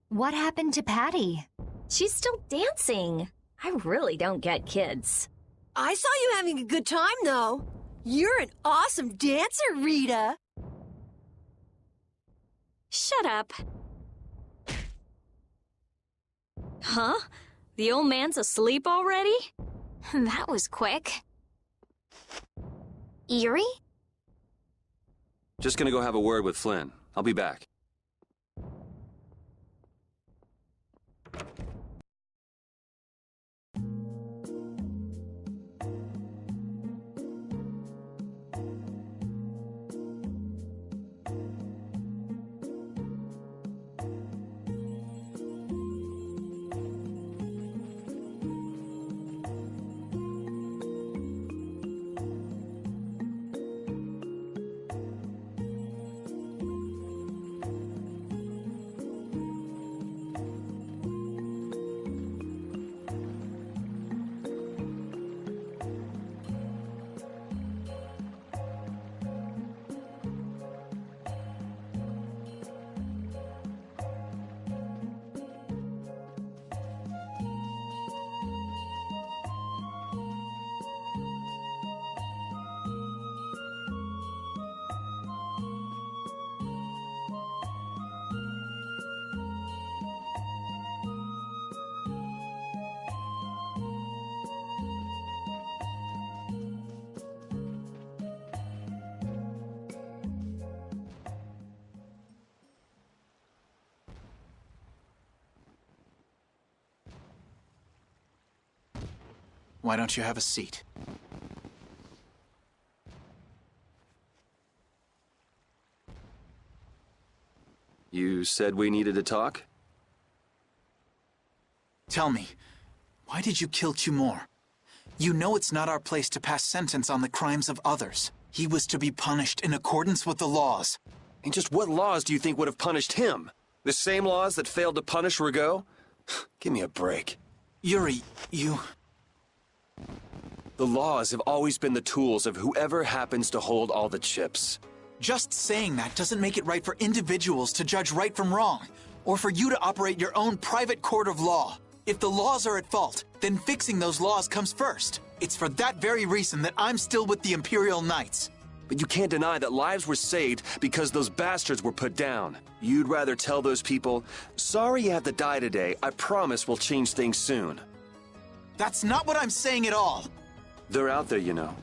What happened to Patty? She's still dancing. I really don't get kids. I saw you having a good time, though. You're an awesome dancer, Rita. Shut up. Huh? The old man's asleep already? That was quick. Yuri? Just gonna go have a word with Flynn. I'll be back. Why don't you have a seat? You said we needed to talk? Tell me, why did you kill Cumore? You know it's not our place to pass sentence on the crimes of others. He was to be punished in accordance with the laws. And just what laws do you think would have punished him? The same laws that failed to punish Rigaud? Give me a break. Yuri, you... The laws have always been the tools of whoever happens to hold all the chips. Just saying that doesn't make it right for individuals to judge right from wrong, or for you to operate your own private court of law. If the laws are at fault, then fixing those laws comes first. It's for that very reason that I'm still with the Imperial Knights. But you can't deny that lives were saved because those bastards were put down. You'd rather tell those people, sorry you have to die today, I promise we'll change things soon. That's not what I'm saying at all. They're out there, you know.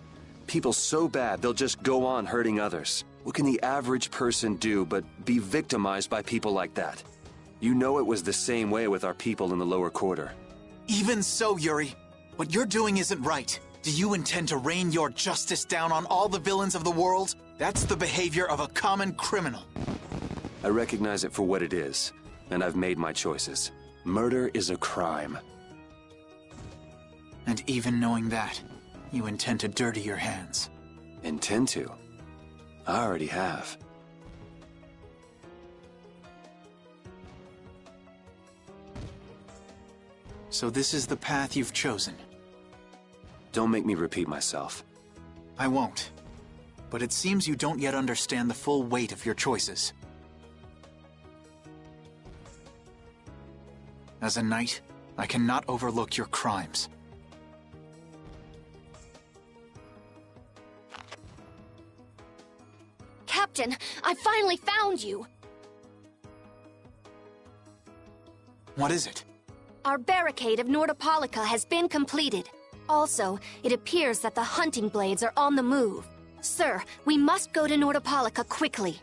People so bad they'll just go on hurting others. What can the average person do but be victimized by people like that? You know it was the same way with our people in the lower quarter. Even so, Yuri, what you're doing isn't right. Do you intend to rain your justice down on all the villains of the world? That's the behavior of a common criminal. I recognize it for what it is, and I've made my choices. Murder is a crime. And even knowing that, you intend to dirty your hands. Intend to? I already have. So this is the path you've chosen. Don't make me repeat myself. I won't. But it seems you don't yet understand the full weight of your choices. As a knight, I cannot overlook your crimes. Captain, I finally found you! What is it? Our barricade of Nordopolica has been completed. Also, it appears that the hunting blades are on the move. Sir, we must go to Nordopolica quickly.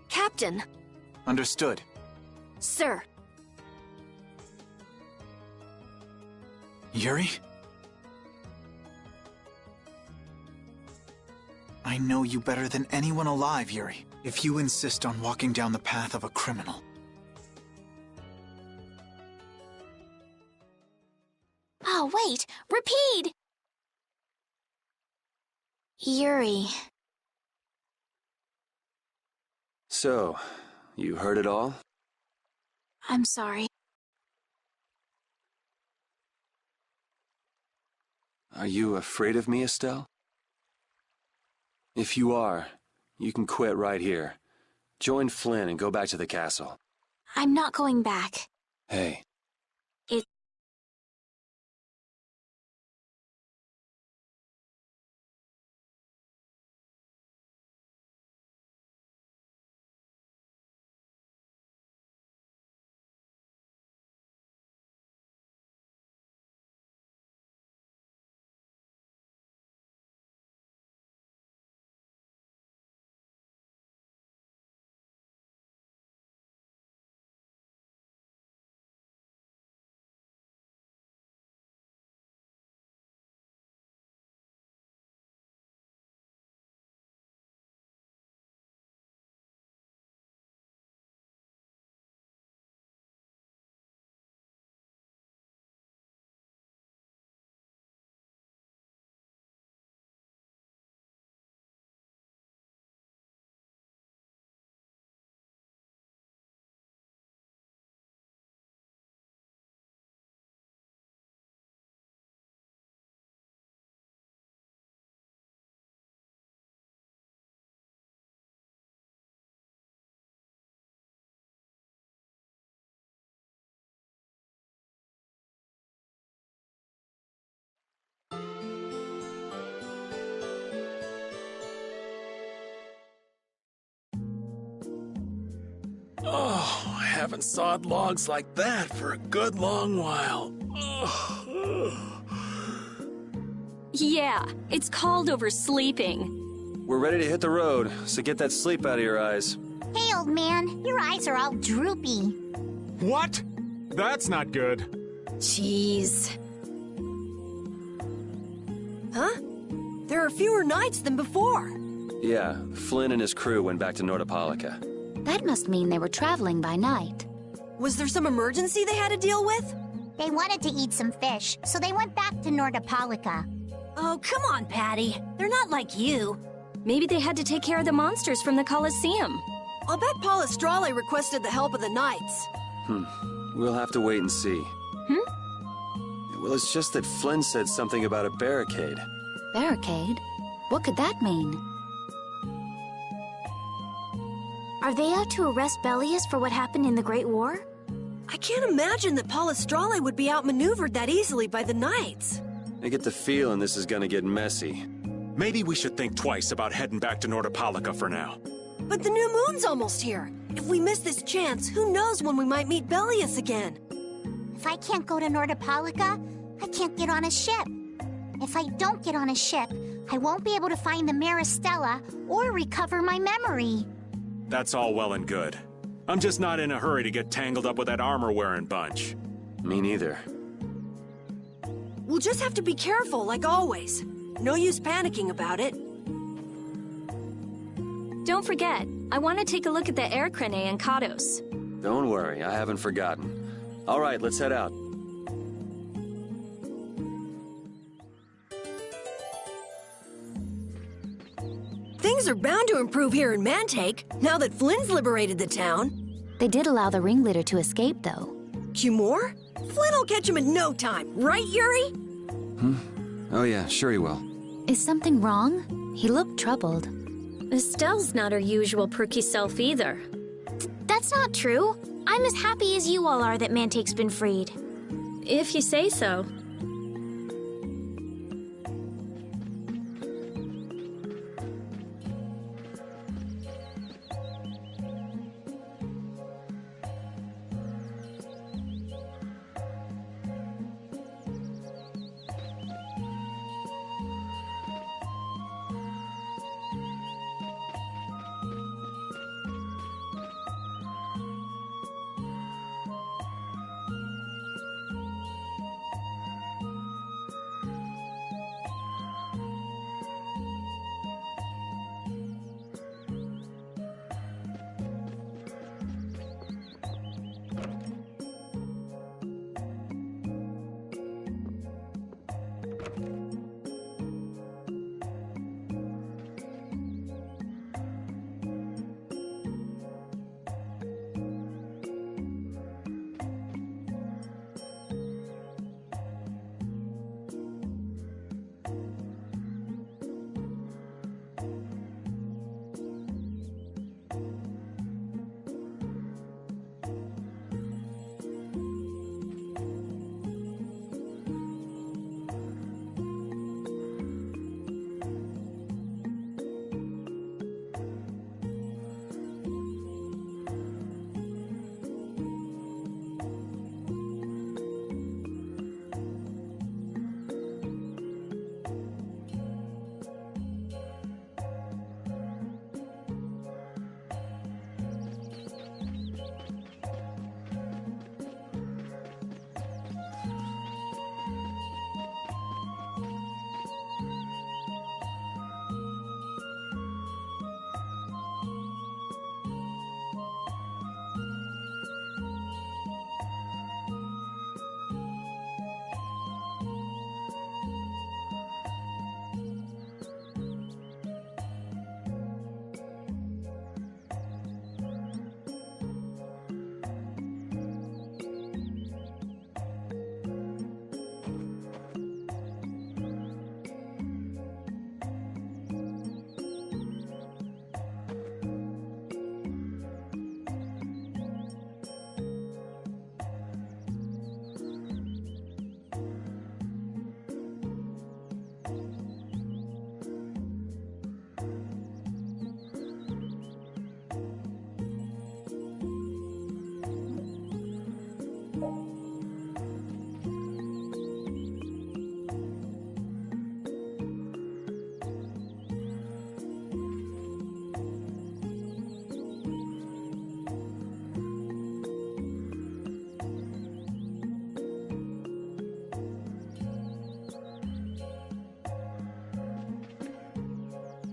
Captain! Understood. Sir. Yuri? I know you better than anyone alive, Yuri. If you insist on walking down the path of a criminal. Oh, wait! Repeat! Yuri. So, you heard it all? I'm sorry. Are you afraid of me, Estelle? If you are, you can quit right here. Join Flynn and go back to the castle. I'm not going back. Hey. Oh, I haven't sawed logs like that for a good long while. Yeah, it's called oversleeping. We're ready to hit the road, so get that sleep out of your eyes. Hey, old man, your eyes are all droopy. What? That's not good. Jeez. Huh? There are fewer knights than before. Yeah, Flynn and his crew went back to Nordopolica. That must mean they were traveling by night. Was there some emergency they had to deal with? They wanted to eat some fish, so they went back to Nordopolica. Oh, come on, Patty. They're not like you. Maybe they had to take care of the monsters from the Colosseum. I'll bet Palestrale requested the help of the knights. We'll have to wait and see. Well, it's just that Flynn said something about a barricade. Barricade? What could that mean? Are they out to arrest Bellius for what happened in the Great War? I can't imagine that Palestrale would be outmaneuvered that easily by the knights. I get the feeling this is gonna get messy. Maybe we should think twice about heading back to Nordopolica for now. But the new moon's almost here. If we miss this chance, who knows when we might meet Bellius again? If I can't go to Nordopolica, I can't get on a ship. If I don't get on a ship, I won't be able to find the Maristella or recover my memory. That's all well and good. I'm just not in a hurry to get tangled up with that armor-wearing bunch. Me neither. We'll just have to be careful, like always. No use panicking about it. Don't forget, I want to take a look at the air crane and Kados. Don't worry, I haven't forgotten. All right, let's head out. Things are bound to improve here in Mantake, now that Flynn's liberated the town. They did allow the ringleader to escape, though. Cumore? Flynn will catch him in no time, right, Yuri? Oh yeah, sure he will. Is something wrong? He looked troubled. Estelle's not her usual perky self either. That's not true. I'm as happy as you all are that Mantake's been freed. If you say so.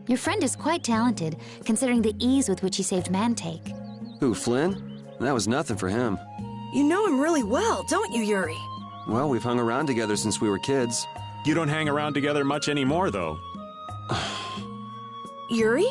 Your friend is quite talented, considering the ease with which he saved Mantake. Who, Flynn? That was nothing for him. You know him really well, don't you, Yuri? Well, we've hung around together since we were kids. You don't hang around together much anymore, though. Yuri?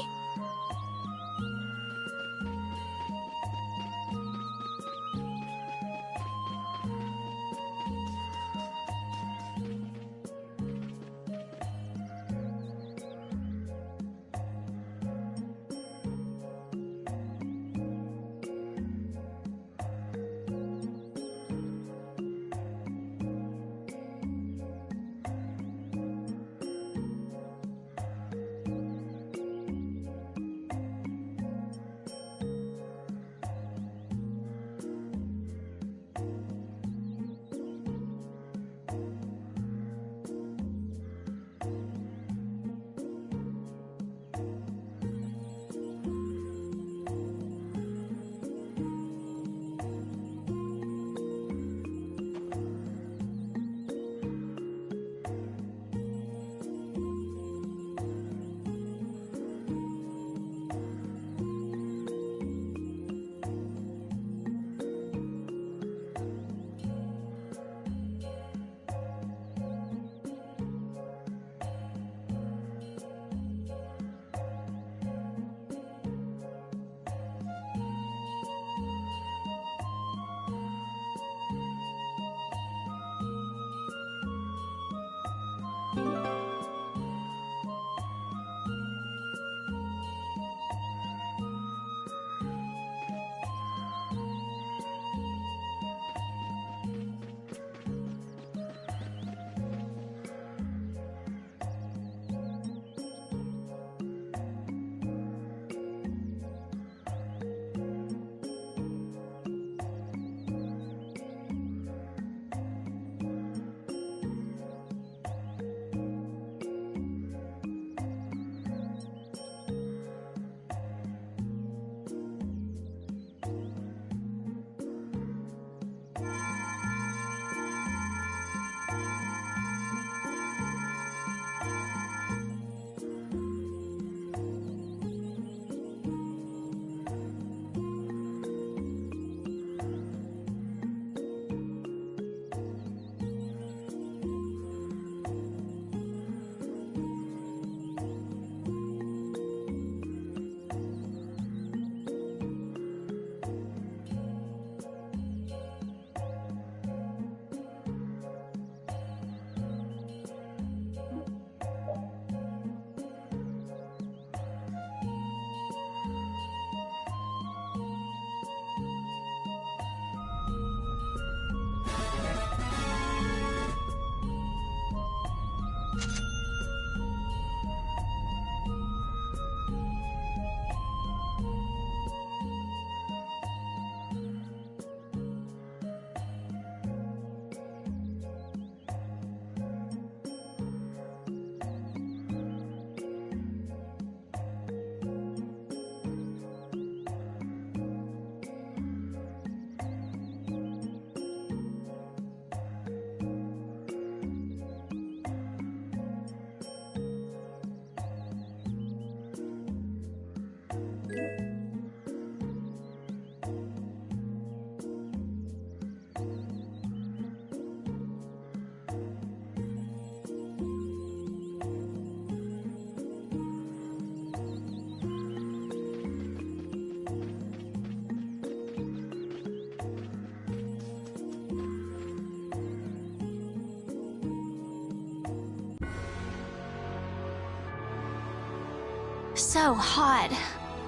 So hot.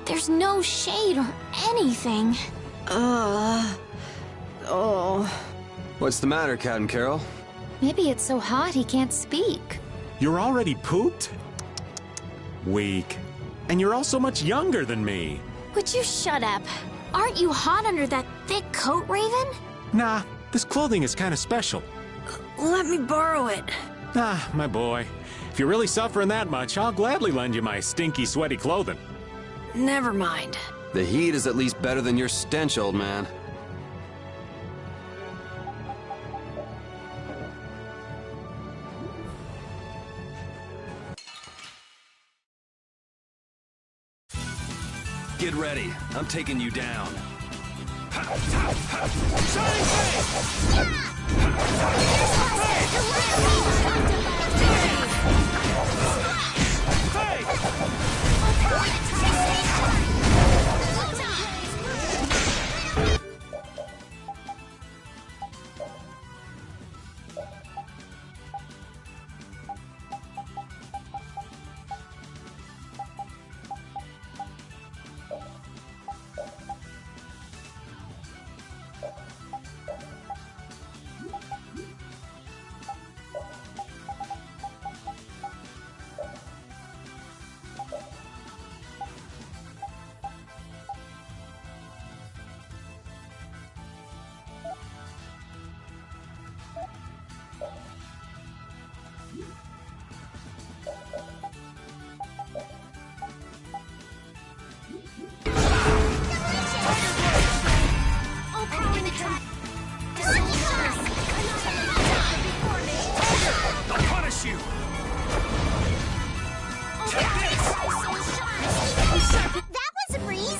There's no shade or anything. What's the matter, Captain Carol? Maybe it's so hot he can't speak. You're already pooped? Weak. And you're also much younger than me. Would you shut up? Aren't you hot under that thick coat, Raven? Nah, this clothing is kind of special. Let me borrow it. Ah, my boy. If you're really suffering that much, I'll gladly lend you my stinky, sweaty clothing. Never mind. The heat is at least better than your stench, old man. Get ready. I'm taking you down. That was a breeze!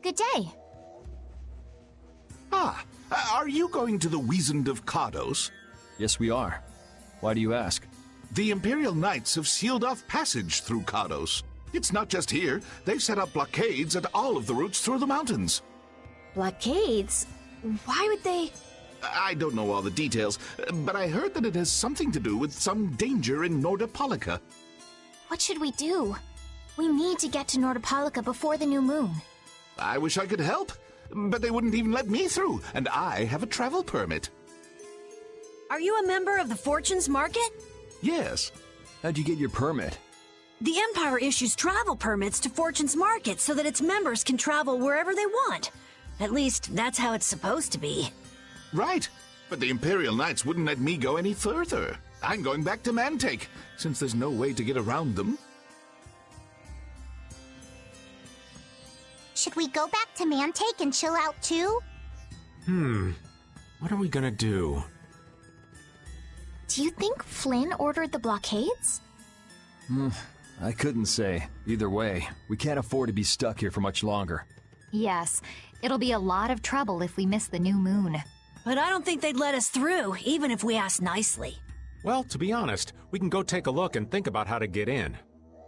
Good day. Ah, are you going to the Wizened of Cardos? Yes, we are. Why do you ask? The Imperial Knights have sealed off passage through Cardos. It's not just here. They've set up blockades at all of the routes through the mountains. Blockades? Why would they... I don't know all the details, but I heard that it has something to do with some danger in Nordopolica. What should we do? We need to get to Nordopolica before the new moon. I wish I could help, but they wouldn't even let me through, and I have a travel permit. Are you a member of the Fortunes Market? Yes. How'd you get your permit? The Empire issues travel permits to Fortune's Market so that its members can travel wherever they want. At least, that's how it's supposed to be. Right, but the Imperial Knights wouldn't let me go any further. I'm going back to Mantake, since there's no way to get around them. Should we go back to Mantake and chill out too? What are we gonna do? Do you think Flynn ordered the blockades? I couldn't say. Either way, we can't afford to be stuck here for much longer. Yes, it'll be a lot of trouble if we miss the new moon. But I don't think they'd let us through, even if we asked nicely. Well, to be honest, we can go take a look and think about how to get in.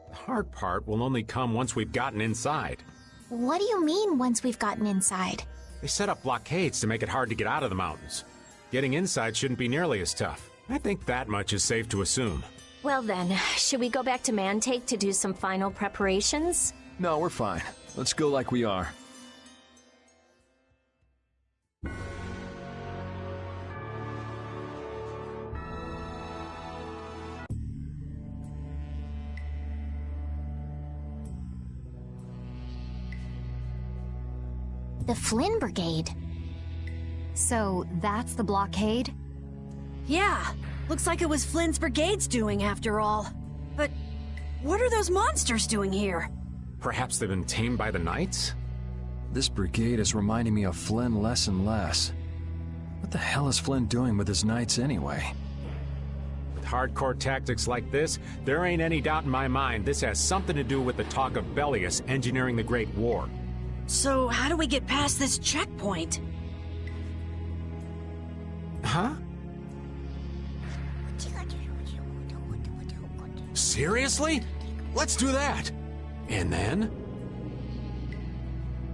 The hard part will only come once we've gotten inside. What do you mean, once we've gotten inside? They set up blockades to make it hard to get out of the mountains. Getting inside shouldn't be nearly as tough. I think that much is safe to assume. Well then, should we go back to Mantake to do some final preparations? No, we're fine. Let's go like we are. The Flynn Brigade. So that's the blockade? Yeah, looks like it was Flynn's brigade's doing after all. But what are those monsters doing here? Perhaps they've been tamed by the Knights? This brigade is reminding me of Flynn less and less. What the hell is Flynn doing with his knights anyway? With hardcore tactics like this, there ain't any doubt in my mind this has something to do with the talk of Bellius engineering the Great War. So how do we get past this checkpoint? Huh? Seriously? Let's do that! And then?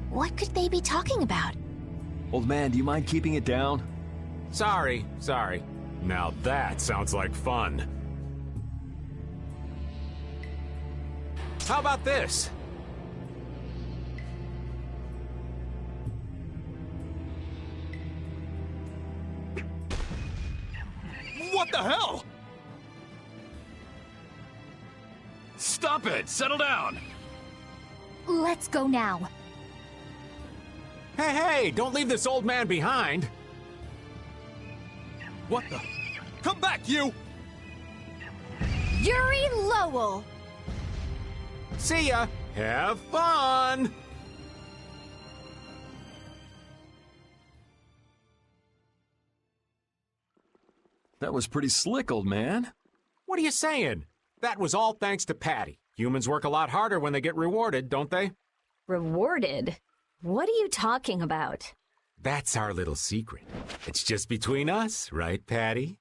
What could they be talking about? Old man, do you mind keeping it down? Sorry. Now that sounds like fun. How about this? What the hell? Stop it! Settle down! Let's go now. Hey, don't leave this old man behind! What the? Come back, you! Yuri Lowell! See ya! Have fun! That was pretty slick, old man. What are you saying? That was all thanks to Patty. Humans work a lot harder when they get rewarded, don't they? Rewarded? What are you talking about? That's our little secret. It's just between us, right, Patty?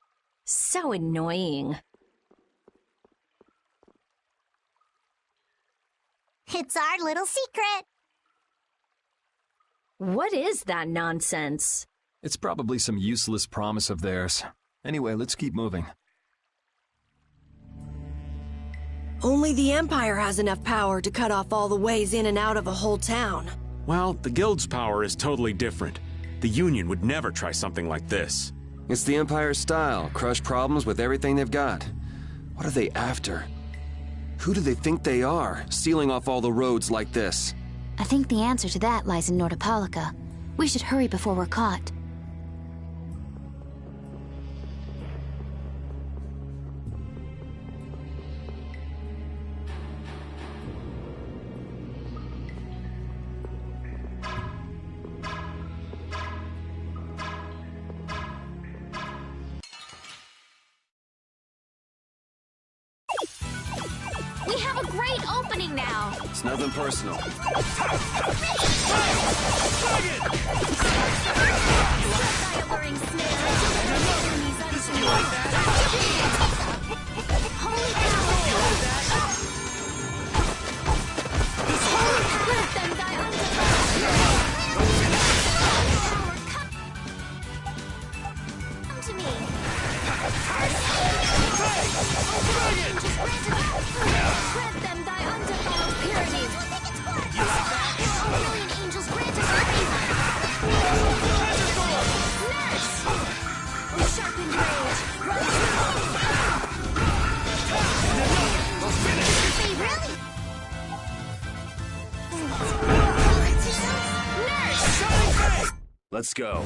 So annoying. It's our little secret. What is that nonsense? It's probably some useless promise of theirs. Anyway, let's keep moving. Only the Empire has enough power to cut off all the ways in and out of a whole town. Well, the Guild's power is totally different. The Union would never try something like this. It's the Empire's style, crush problems with everything they've got. What are they after? Who do they think they are, sealing off all the roads like this? I think the answer to that lies in Nordopolica. We should hurry before we're caught. We have a great opening now! It's nothing personal. Let's go.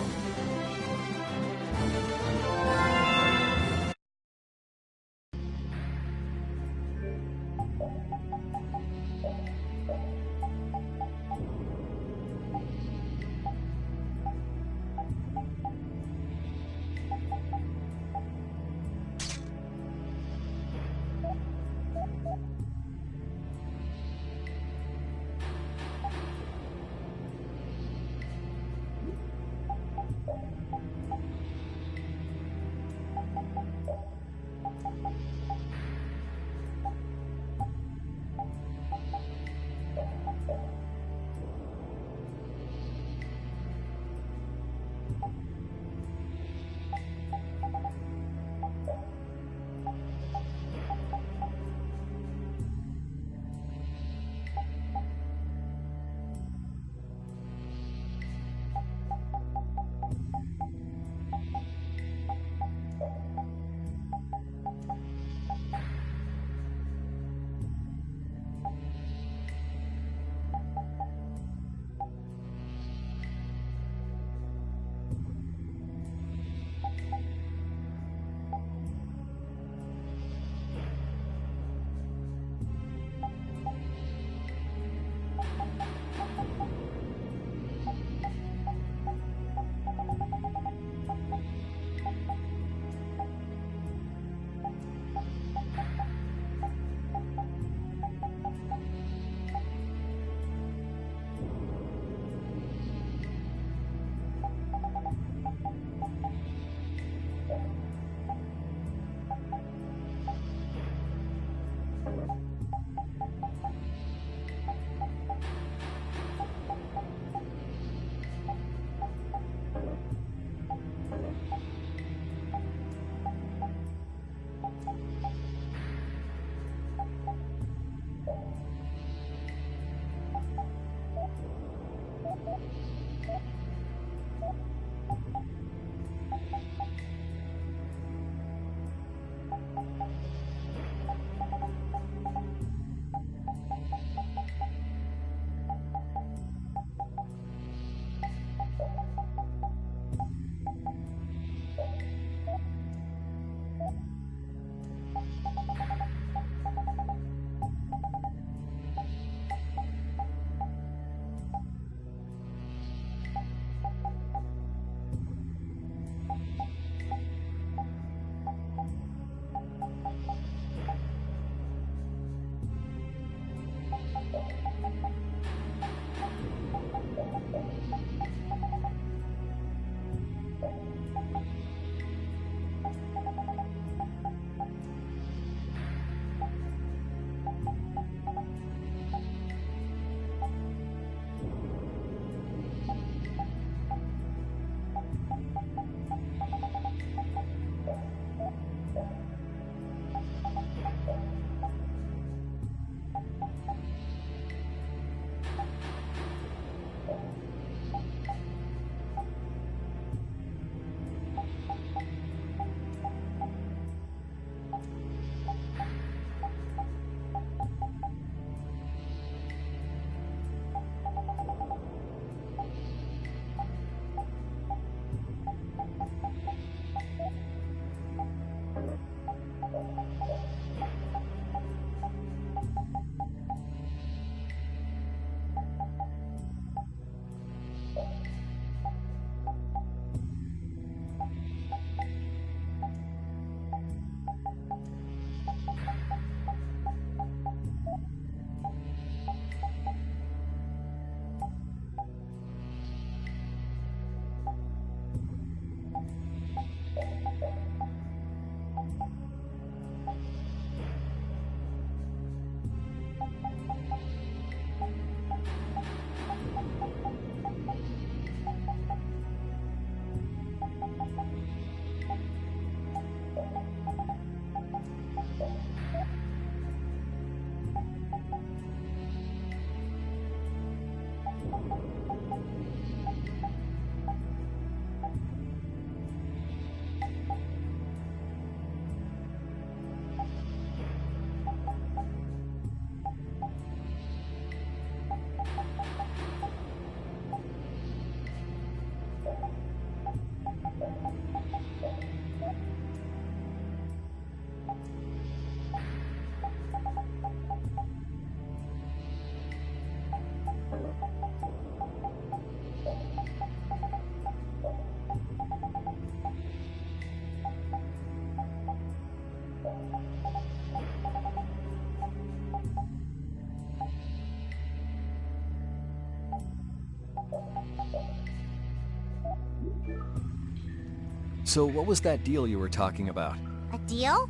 So what was that deal you were talking about? A deal?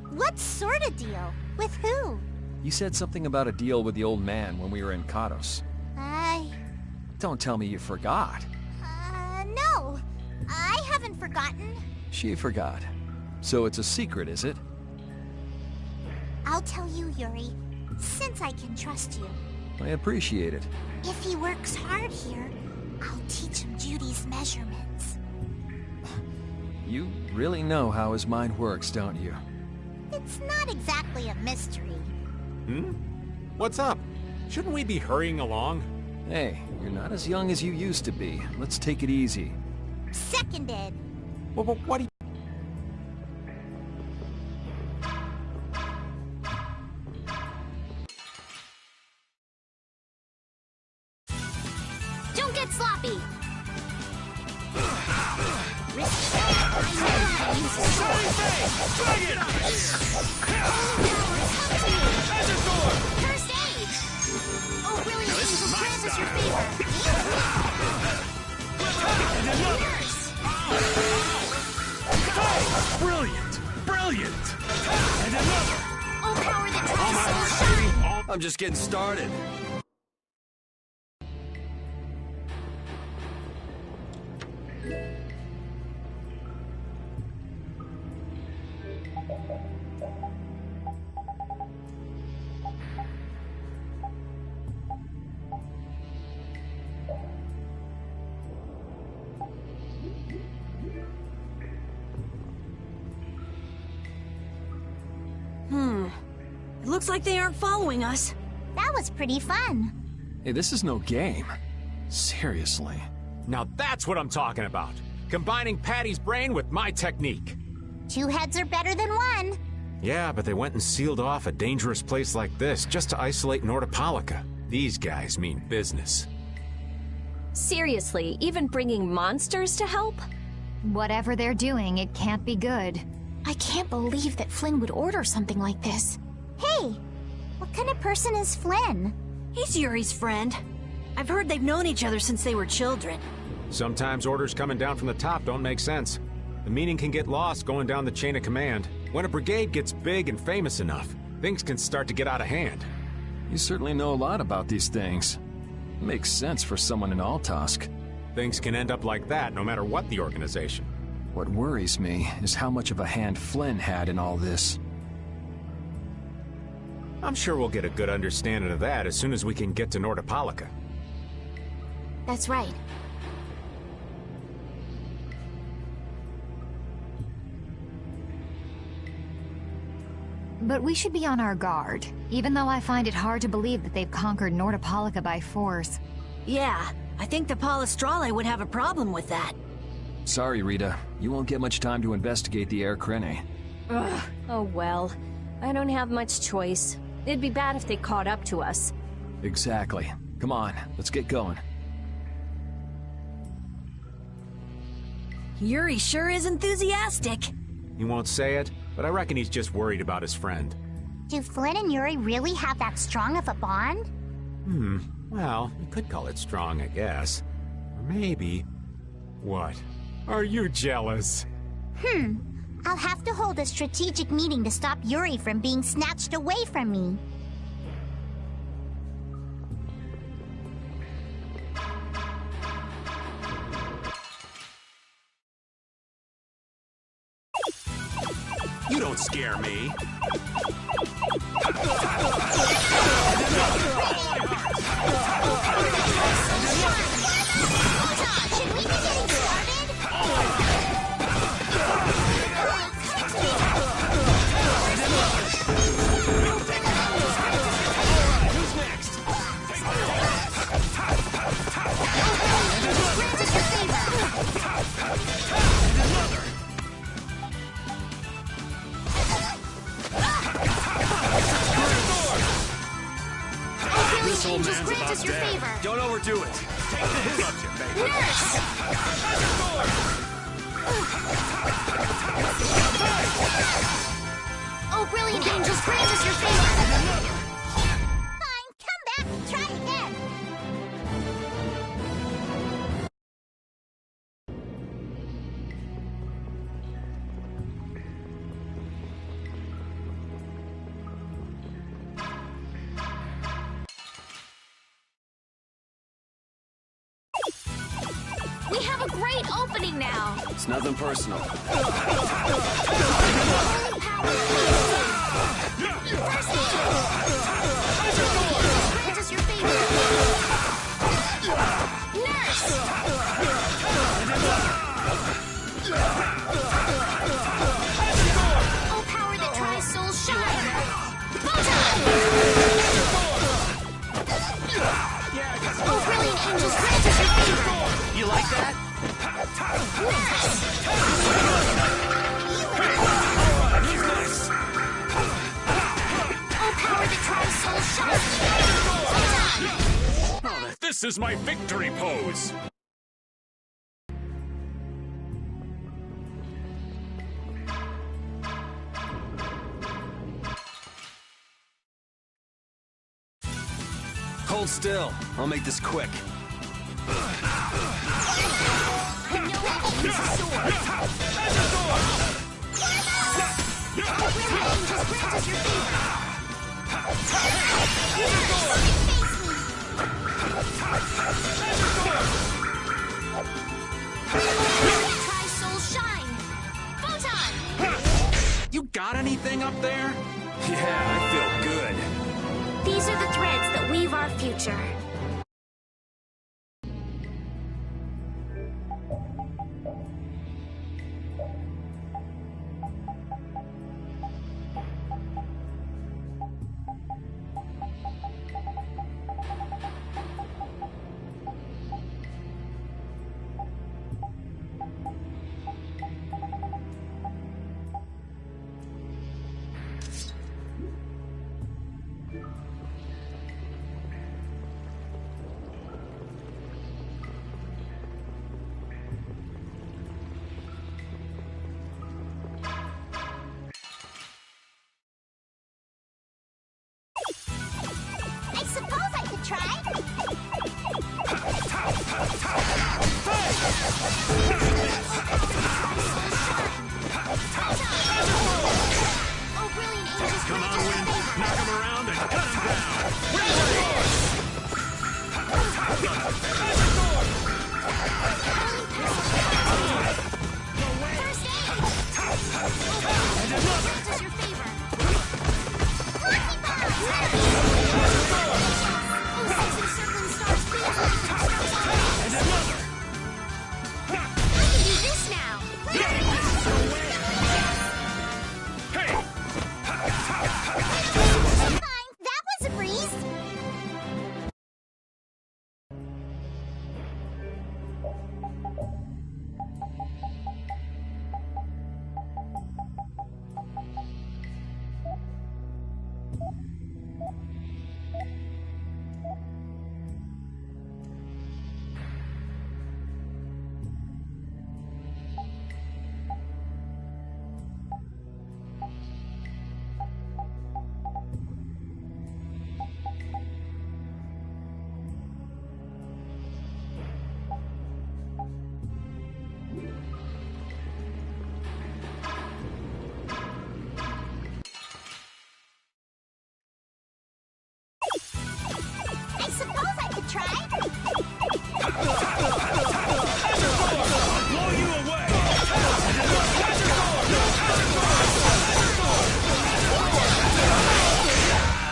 What sort of deal? With who? You said something about a deal with the old man when we were in Kados. Don't tell me you forgot. No. I haven't forgotten. She forgot. So it's a secret, is it? I'll tell you, Yuri, since I can trust you. I appreciate it. If he works hard here, I'll teach him Judy's measurements. You really know how his mind works, don't you? It's not exactly a mystery. What's up? Shouldn't we be hurrying along? Hey, you're not as young as you used to be. Let's take it easy. Seconded. What do you... Don't get sloppy. First aid! Oh, really? This is grant us your favor. Brilliant! Brilliant! And another! Oh, power that turns so shine! I'm just getting started. It looks like they aren't following us. That was pretty fun. Hey, this is no game. Seriously. Now that's what I'm talking about. Combining Patty's brain with my technique. 2 heads are better than 1. Yeah, but they went and sealed off a dangerous place like this just to isolate Nordopolica. These guys mean business. Seriously, even bringing monsters to help? Whatever they're doing, it can't be good. I can't believe that Flynn would order something like this. Hey, what kind of person is Flynn? He's Yuri's friend. I've heard they've known each other since they were children. Sometimes orders coming down from the top don't make sense. The meaning can get lost going down the chain of command. When a brigade gets big and famous enough, things can start to get out of hand. You certainly know a lot about these things. Makes sense for someone in Altosk. Things can end up like that no matter what the organization. What worries me is how much of a hand Flynn had in all this. I'm sure we'll get a good understanding of that as soon as we can get to Nordopolica. That's right. But we should be on our guard, even though I find it hard to believe that they've conquered Nordopolica by force. Yeah, I think the Palestrale would have a problem with that. Sorry, Rita. You won't get much time to investigate the Air Krene. Ugh, oh well. I don't have much choice. It'd be bad if they caught up to us. Exactly. Come on, let's get going. Yuri sure is enthusiastic. He won't say it, but I reckon he's just worried about his friend. Do Flynn and Yuri really have that strong of a bond? Well, you could call it strong, I guess. Or maybe... What? Are you jealous? I'll have to hold a strategic meeting to stop Yuri from being snatched away from me. You don't scare me. Should we be getting started? Who's next? This old man's about dead. Don't overdo it. Take the hit up, you baby. Nurse! Oh, brilliant angels, grant us your favor! Fine, come back and try again! We have a great opening now! It's nothing personal. You like that? Oh, this is my victory pose! Hold still. I'll make this quick. You got anything up there? Yeah, I feel good. These are the threads that weave our future. I suppose I could try. Oh, brilliant angels! Come on, Wind! Knock him around and cut him down! That was a breeze. I suppose I could try. I'll blow you away!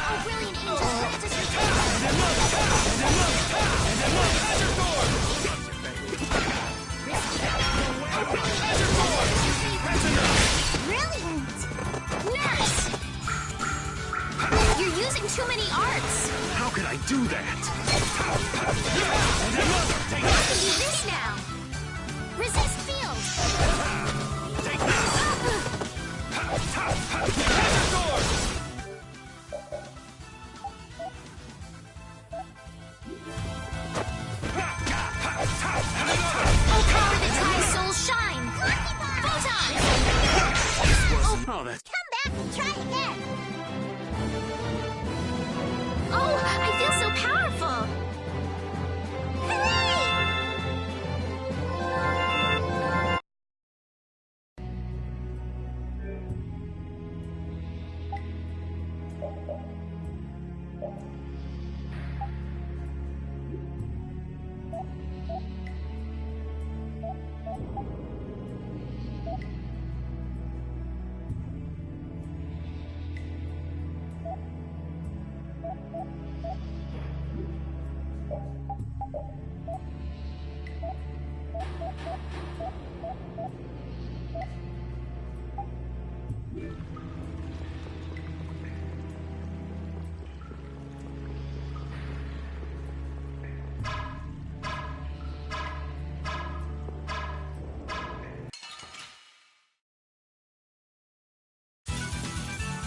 Oh, brilliant angels, grant us your Brilliant! Nurse! You're using too many arts. How could I do that? I can do this now. Resist field. Oh, power that ties souls shine. Photon! Oh, that... Come back and try again. Oh, I feel so powerful!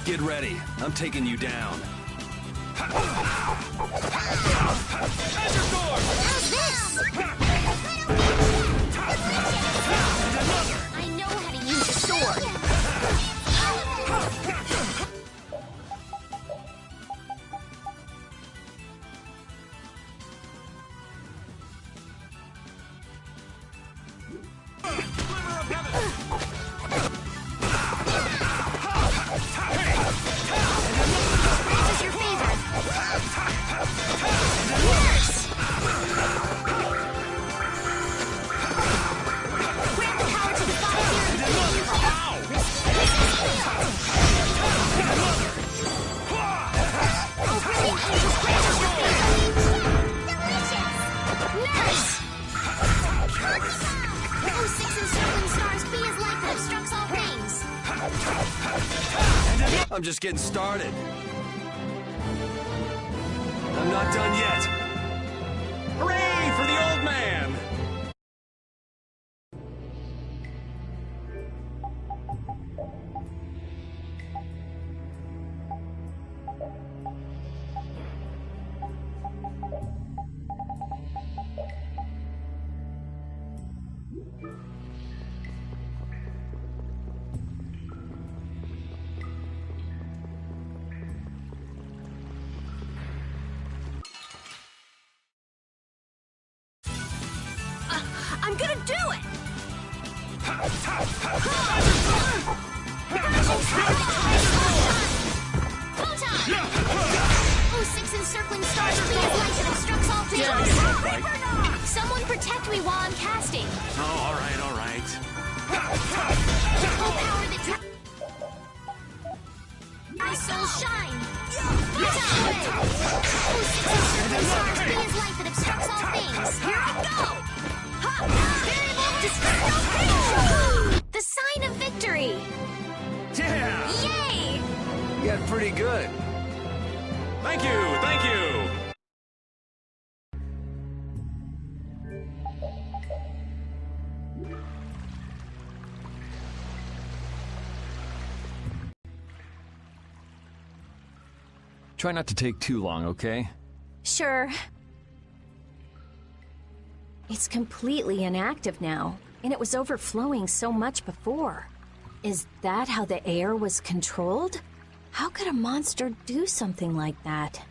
Get ready. I'm taking you down. I know how to use a sword. I'm just getting started. I'm not done yet. Hooray for the old man! I'm gonna do it! Six encircling stars are being light that obstructs all things. Someone protect me while I'm casting. Oh, all right, all right. Full power that my soul shine. Six encircling stars being light that obstructs all things. Here I go. The sign of victory. Yeah! Yay! You got pretty good. Thank you, thank you! Try not to take too long, okay? Sure. It's completely inactive now, and it was overflowing so much before. Is that how the air was controlled? How could a monster do something like that?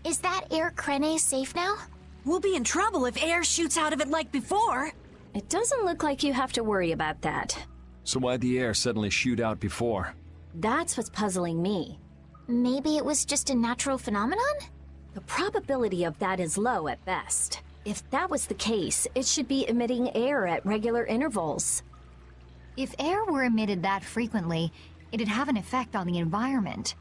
Is that air Krene safe now? We'll be in trouble if air shoots out of it like before. It doesn't look like you have to worry about that. So why'd the air suddenly shoot out before? That's what's puzzling me. Maybe it was just a natural phenomenon? The probability of that is low at best. If that was the case, it should be emitting air at regular intervals. If air were emitted that frequently, it'd have an effect on the environment.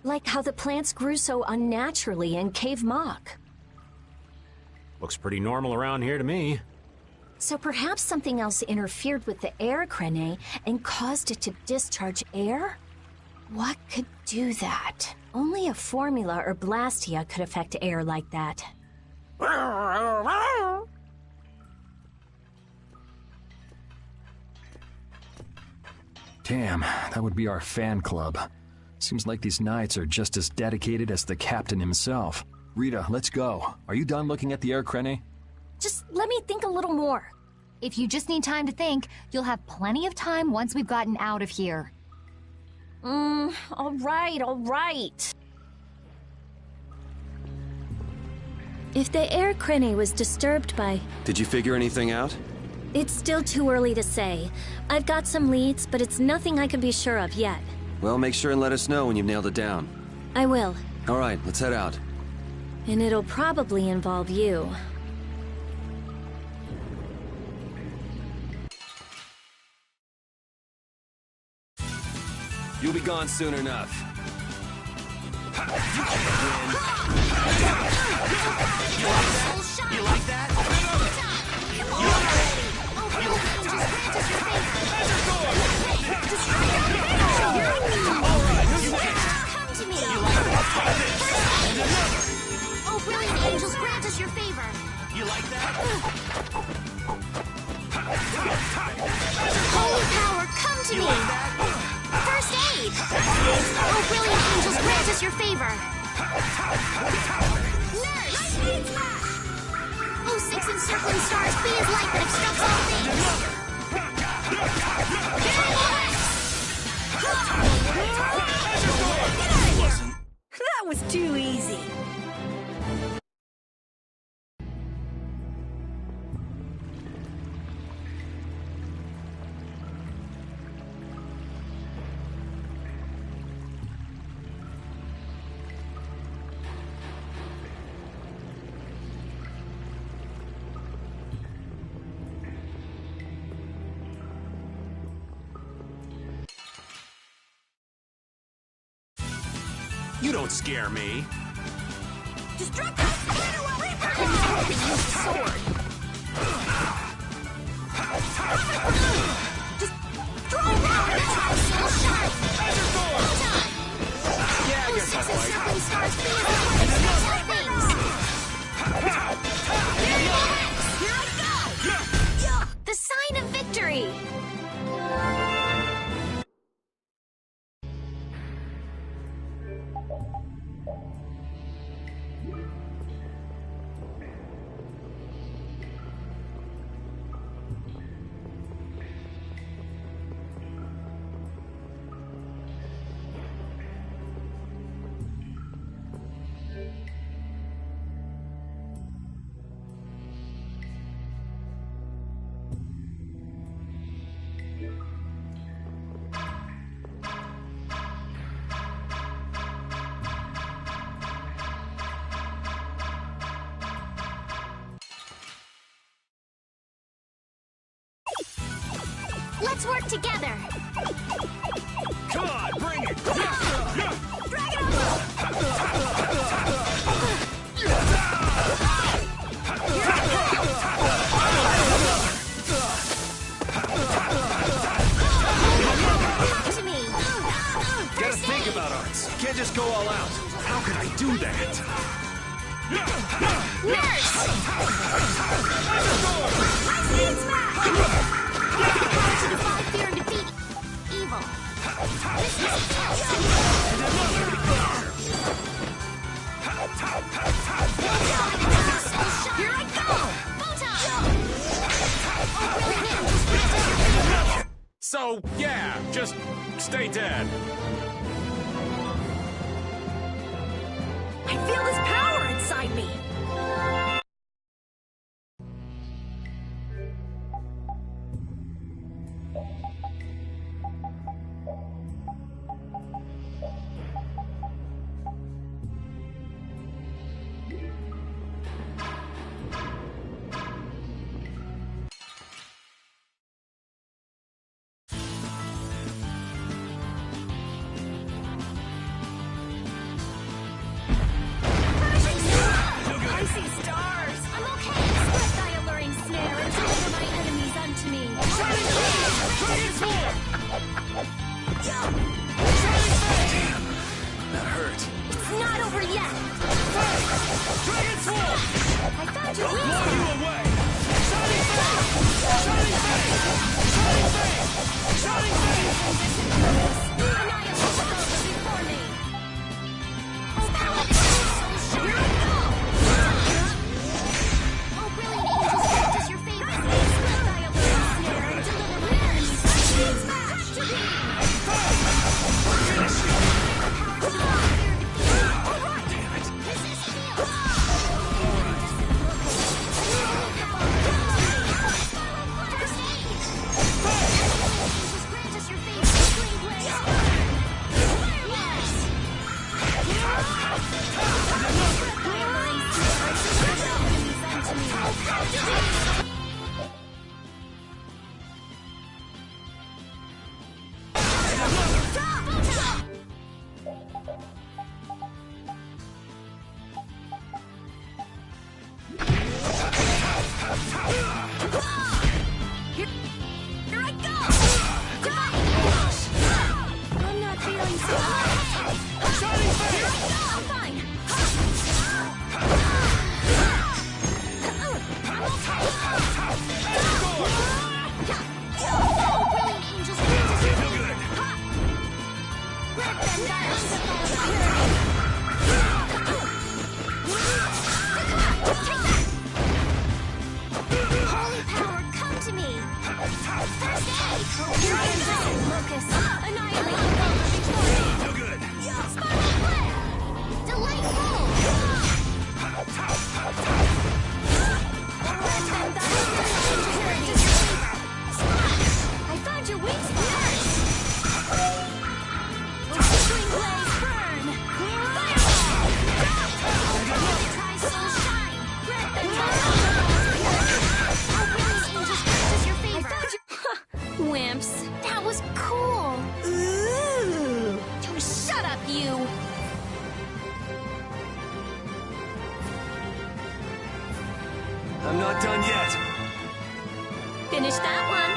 Like how the plants grew so unnaturally in Cave Mock. Looks pretty normal around here to me. So perhaps something else interfered with the air Krene and caused it to discharge air? What could do that? Only a formula or Blastia could affect air like that. Damn, that would be our fan club. Seems like these knights are just as dedicated as the captain himself. Rita, let's go. Are you done looking at the air Krene? Just let me think a little more. If you just need time to think, you'll have plenty of time once we've gotten out of here. All right. If the air Krene was disturbed by... Did you figure anything out? It's still too early to say. I've got some leads, but it's nothing I can be sure of yet. Well, make sure and let us know when you've nailed it down. I will. All right, let's head out. And it'll probably involve you. You'll be gone soon enough. You like that? Come to me. Oh, brilliant angels, grant us your favor. You like that? Holy power, come to me. First aid. feet! Oh, brilliant angels, grant us your favor! Nurse! Oh, six encircling stars, be as light that obstructs all things! That was too easy. You don't scare me. Destructive Spinner Reaper! Sword! Just throw down and try to seal shut! Yeah, I guess that's right. Encircling stars, be as light that obstructs all things! Here I go! The sign of victory! Let's work together. Come on, bring it. Drag it over. Come to me. Gotta think about arts. Can't just go all out. How could I do that? Nurse! To defy fear and defeat evil. This is Here I go! Photon! So, yeah, just stay dead. I feel this power inside me! I'm not done yet. Finish that one.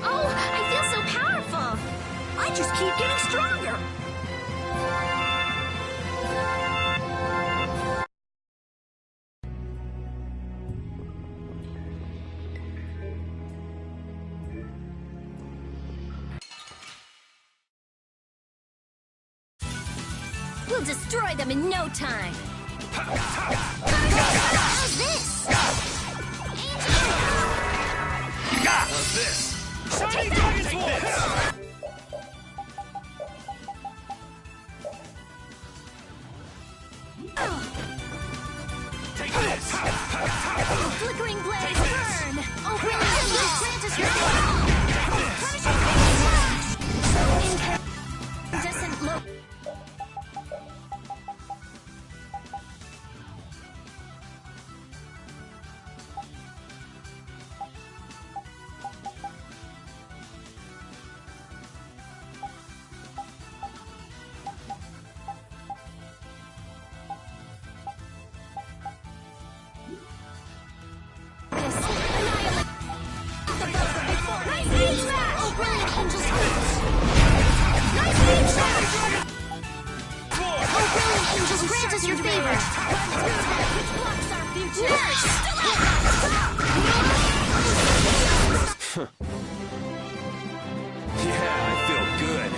Oh, I feel so powerful. I just keep getting stronger. We'll destroy them in no time. How's this? How's this? Shining Dragon's Voice! Take this! Flickering blaze, burn! Open grant us your incandescent low. Grant us your favor! Run through that which blocks our future! Yeah, I feel good.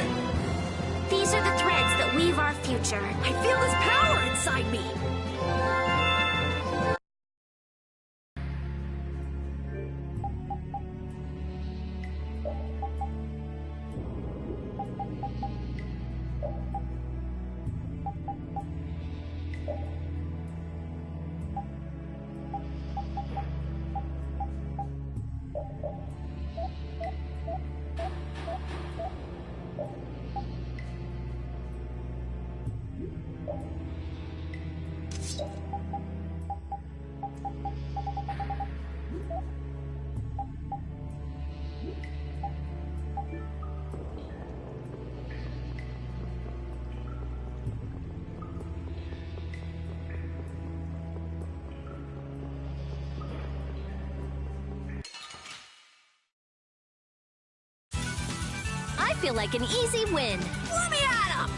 These are the threads that weave our future. I feel this power inside me. I feel like an easy win. Let me at him!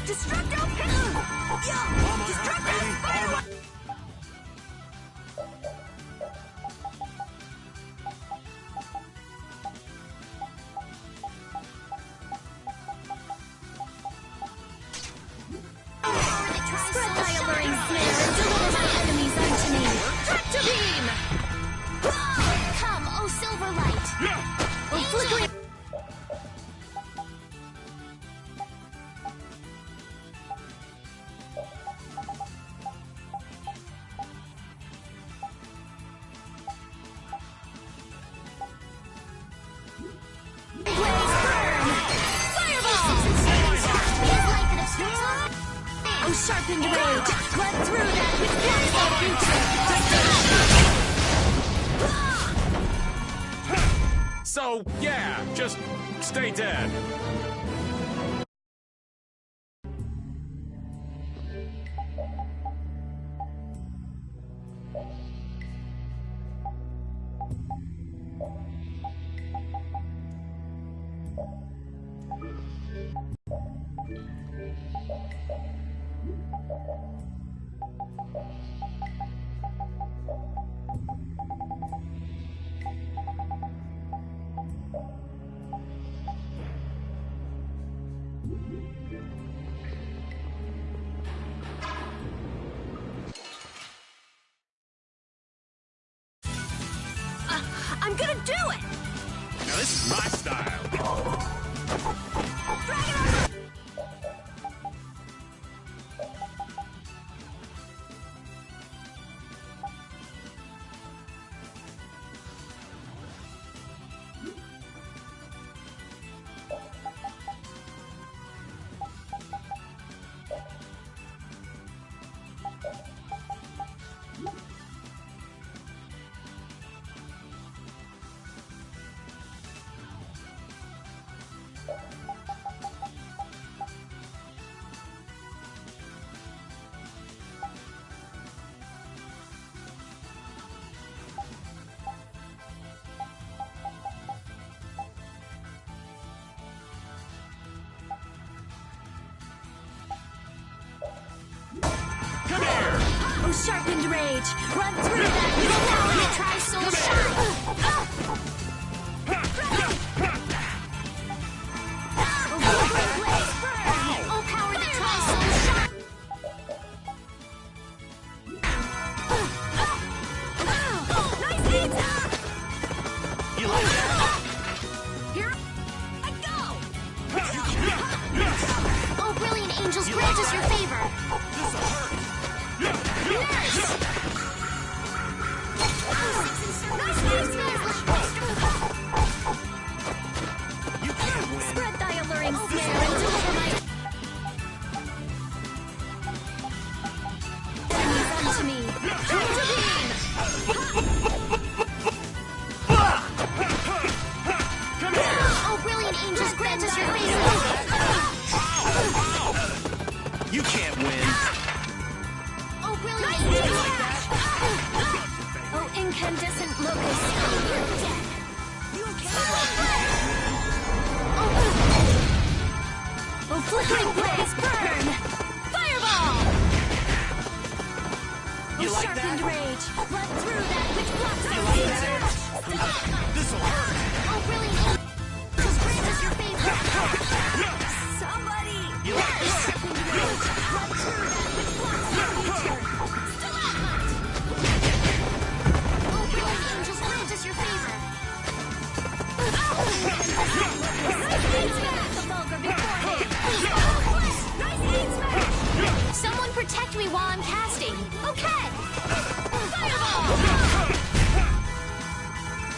Destructo Pistol! Yeah! Destructo Spider! Spread my alluring snare and deliver my enemies unto me. Tractor beam! Come, O silver light! O flickering... Sharpened rage, run through that which blocks our future. So, yeah, just stay dead. I'm gonna do it! Now this is my style. Sharpened rage! Run through that with power that tries soul shine! Oh, power that tries soul shine! Nice pizza! You like that? Here I go! Oh, brilliant angels, grant us your favor! This'll hurt! Nice! You can't win. Spread thy alluring snare and deliver my enemies unto me. Intervene! Oh, brilliant angels, grant us your favor. You can't win. Oh, incandescent locust. Oh, flickering blaze, burn! Fireball! You like sharpened that? Rage, run through that which blocks our like way. This'll hurt. Oh, brilliant angels, grant us your favor. Somebody! You like that? Sharpened Rage, run through that which blocks our future. Someone protect me while I'm casting. Okay. Fireball!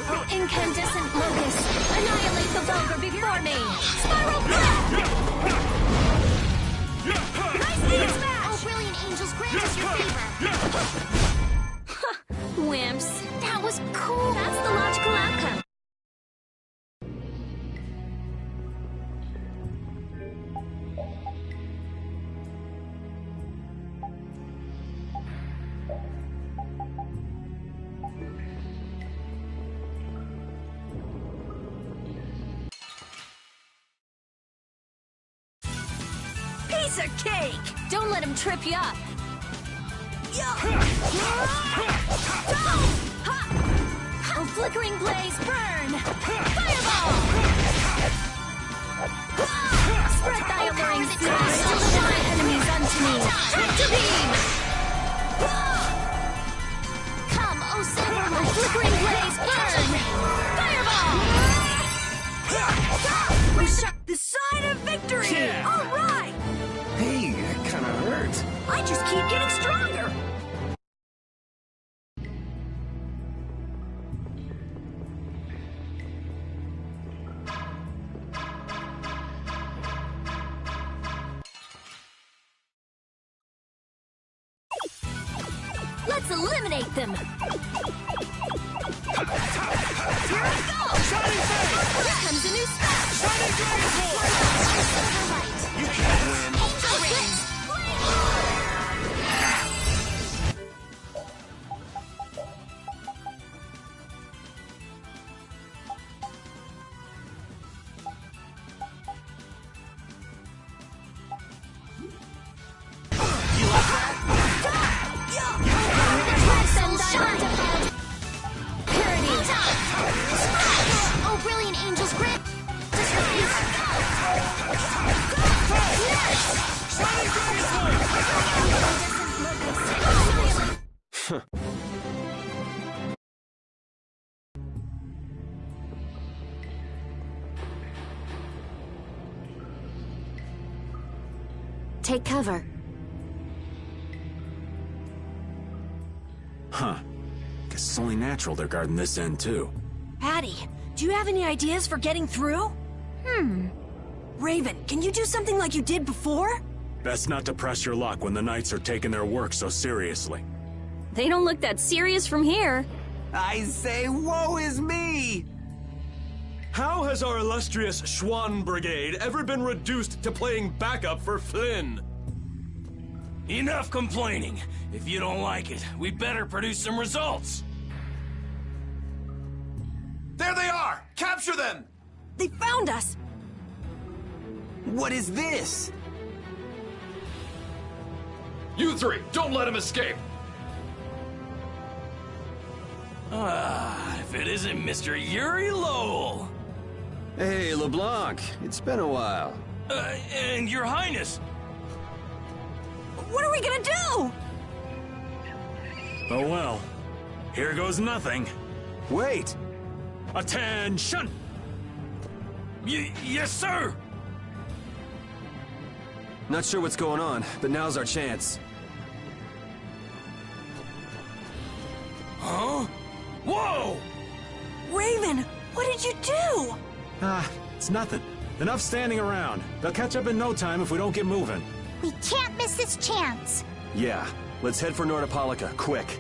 Oh, incandescent locust, annihilate the vulgar before me. Spiral breath! Nice beat smash! Oh, brilliant angels, grant us your favor. Wimps. That was cool. That's the logical outcome. Piece of cake! Don't let him trip you up. Oh, flickering blaze, burn! Fireball! Spread thy alluring snare and deliver my enemies unto me. Tractor beam! Come, oh silver, oh, flickering blaze, burn! Fireball! The sign of victory! Yeah. All right! Hey, that kind of hurt. I just keep getting stronger! Let's eliminate them! Here I go! Here comes a new step! You can't win. Angel Rays! Oh, brilliant angels, grant us your favor. Take cover. Huh. Guess it's only natural they're guarding this end, too. Patty, do you have any ideas for getting through? Raven, can you do something like you did before? Best not to press your luck when the Knights are taking their work so seriously. They don't look that serious from here. I say, woe is me! How has our illustrious Schwann Brigade ever been reduced to playing backup for Flynn? Enough complaining. If you don't like it, we better produce some results. There they are! Capture them! They found us! What is this? You three, don't let him escape! If it isn't Mr. Yuri Lowell! Hey, LeBlanc, it's been a while. And Your Highness! What are we gonna do? Oh well. Here goes nothing. Wait! Attention! Yes, sir! Not sure what's going on, but now's our chance. Huh? Whoa! Raven, what did you do? It's nothing. Enough standing around. They'll catch up in no time if we don't get moving. We can't miss this chance. Yeah, let's head for Nordopolica, quick.